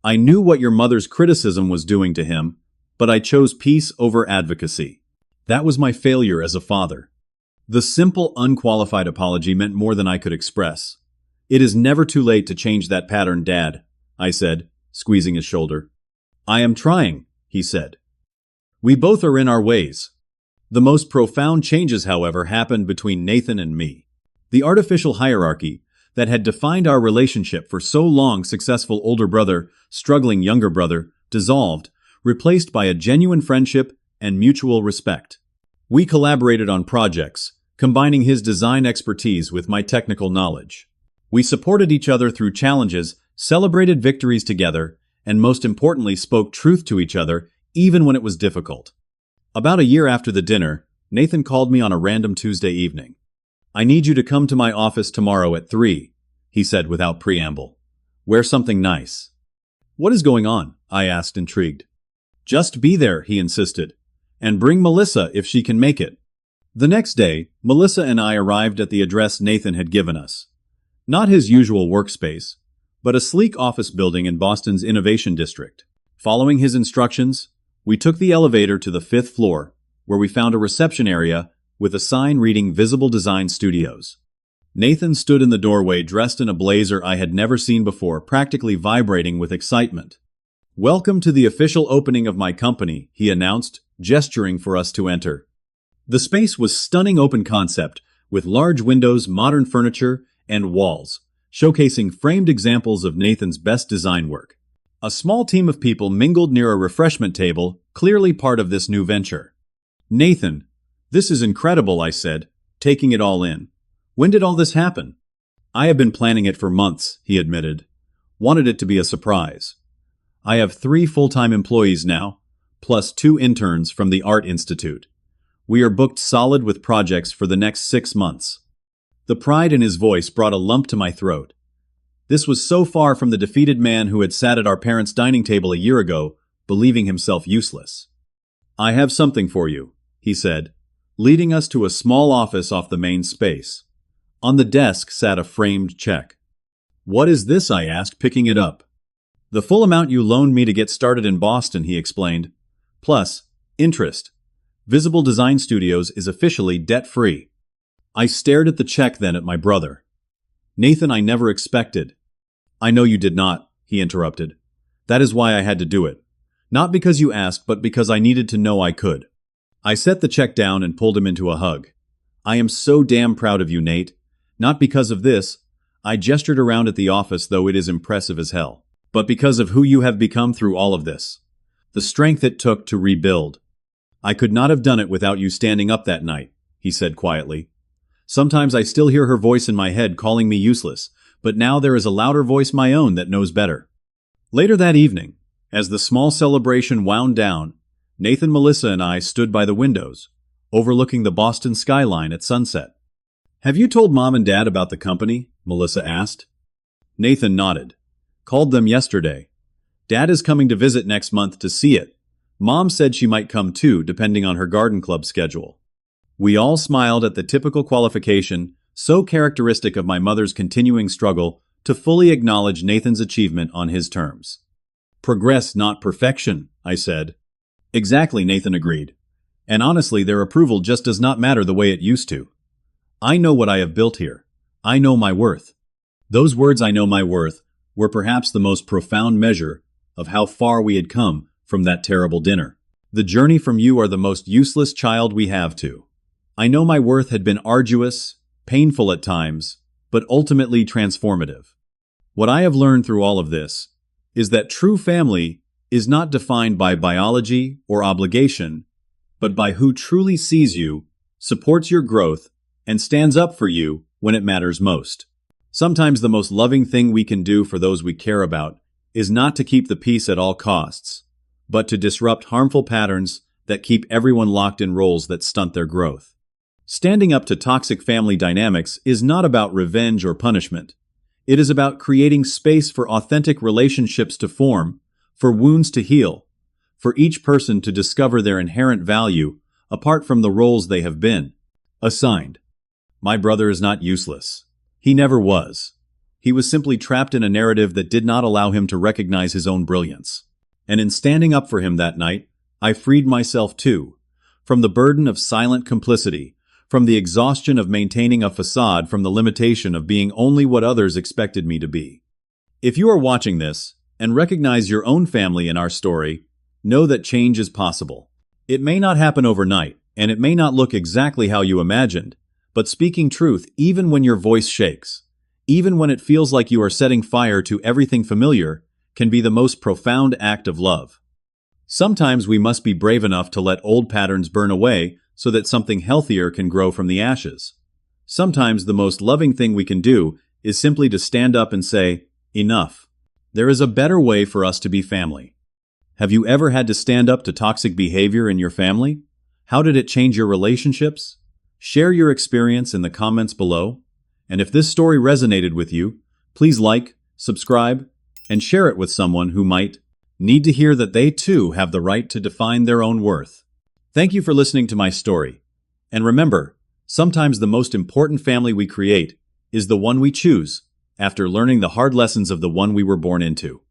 I knew what your mother's criticism was doing to him, but I chose peace over advocacy. That was my failure as a father. The simple, unqualified apology meant more than I could express. It is never too late to change that pattern, Dad, I said, squeezing his shoulder. I am trying, he said. We both are in our ways. The most profound changes, however, happened between Nathan and me. The artificial hierarchy that had defined our relationship for so long, successful older brother, struggling younger brother, dissolved, replaced by a genuine friendship and mutual respect. We collaborated on projects, combining his design expertise with my technical knowledge. We supported each other through challenges, celebrated victories together, and most importantly spoke truth to each other even when it was difficult. About a year after the dinner, Nathan called me on a random Tuesday evening. I need you to come to my office tomorrow at 3, he said without preamble. Wear something nice. What is going on? I asked, intrigued. Just be there, he insisted, and bring Melissa if she can make it. The next day, Melissa and I arrived at the address Nathan had given us. Not his usual workspace, but a sleek office building in Boston's Innovation District. Following his instructions, we took the elevator to the 5th floor, where we found a reception area with a sign reading Visible Design Studios. Nathan stood in the doorway dressed in a blazer I had never seen before, practically vibrating with excitement. Welcome to the official opening of my company, he announced, gesturing for us to enter. The space was stunning open concept, with large windows, modern furniture, and walls, showcasing framed examples of Nathan's best design work. A small team of people mingled near a refreshment table, clearly part of this new venture. Nathan, this is incredible, I said, taking it all in. When did all this happen? I have been planning it for months, he admitted. Wanted it to be a surprise. I have 3 full-time employees now, plus 2 interns from the Art Institute. We are booked solid with projects for the next 6 months. The pride in his voice brought a lump to my throat. This was so far from the defeated man who had sat at our parents' dining table a year ago, believing himself useless. I have something for you, he said, leading us to a small office off the main space. On the desk sat a framed check. What is this? I asked, picking it up. The full amount you loaned me to get started in Boston, he explained. Plus, interest. Visible Design Studios is officially debt-free. I stared at the check, then at my brother. Nathan, I never expected. I know you did not, he interrupted. That is why I had to do it. Not because you asked, but because I needed to know I could. I set the check down and pulled him into a hug. I am so damn proud of you, Nate. Not because of this. I gestured around at the office, though it is impressive as hell. But because of who you have become through all of this. The strength it took to rebuild. I could not have done it without you standing up that night, he said quietly. Sometimes I still hear her voice in my head calling me useless, but now there is a louder voice, my own, that knows better. Later that evening, as the small celebration wound down, Nathan, Melissa, and I stood by the windows, overlooking the Boston skyline at sunset. Have you told Mom and Dad about the company? Melissa asked. Nathan nodded. Called them yesterday. Dad is coming to visit next month to see it. Mom said she might come too, depending on her garden club schedule. We all smiled at the typical qualification, so characteristic of my mother's continuing struggle to fully acknowledge Nathan's achievement on his terms. Progress, not perfection, I said. Exactly, Nathan agreed. And honestly, their approval just does not matter the way it used to. I know what I have built here. I know my worth. Those words, I know my worth, were perhaps the most profound measure of how far we had come from that terrible dinner. The journey from you are the most useless child we have to. I know my worth had been arduous, painful at times, but ultimately transformative. What I have learned through all of this is that true family is not defined by biology or obligation, but by who truly sees you, supports your growth, and stands up for you when it matters most. Sometimes the most loving thing we can do for those we care about is not to keep the peace at all costs, but to disrupt harmful patterns that keep everyone locked in roles that stunt their growth. Standing up to toxic family dynamics is not about revenge or punishment. It is about creating space for authentic relationships to form, for wounds to heal, for each person to discover their inherent value apart from the roles they have been assigned. My brother is not useless. He never was. He was simply trapped in a narrative that did not allow him to recognize his own brilliance. And in standing up for him that night, I freed myself too, from the burden of silent complicity, from the exhaustion of maintaining a facade, from the limitation of being only what others expected me to be. If you are watching this and recognize your own family in our story, know that change is possible. It may not happen overnight, and it may not look exactly how you imagined, but speaking truth even when your voice shakes, even when it feels like you are setting fire to everything familiar, can be the most profound act of love. Sometimes we must be brave enough to let old patterns burn away so that something healthier can grow from the ashes. Sometimes the most loving thing we can do is simply to stand up and say, enough. There is a better way for us to be family. Have you ever had to stand up to toxic behavior in your family? How did it change your relationships? Share your experience in the comments below. And if this story resonated with you, please like, subscribe, and share it with someone who might need to hear that they too have the right to define their own worth. Thank you for listening to my story. And remember, sometimes the most important family we create is the one we choose after learning the hard lessons of the one we were born into.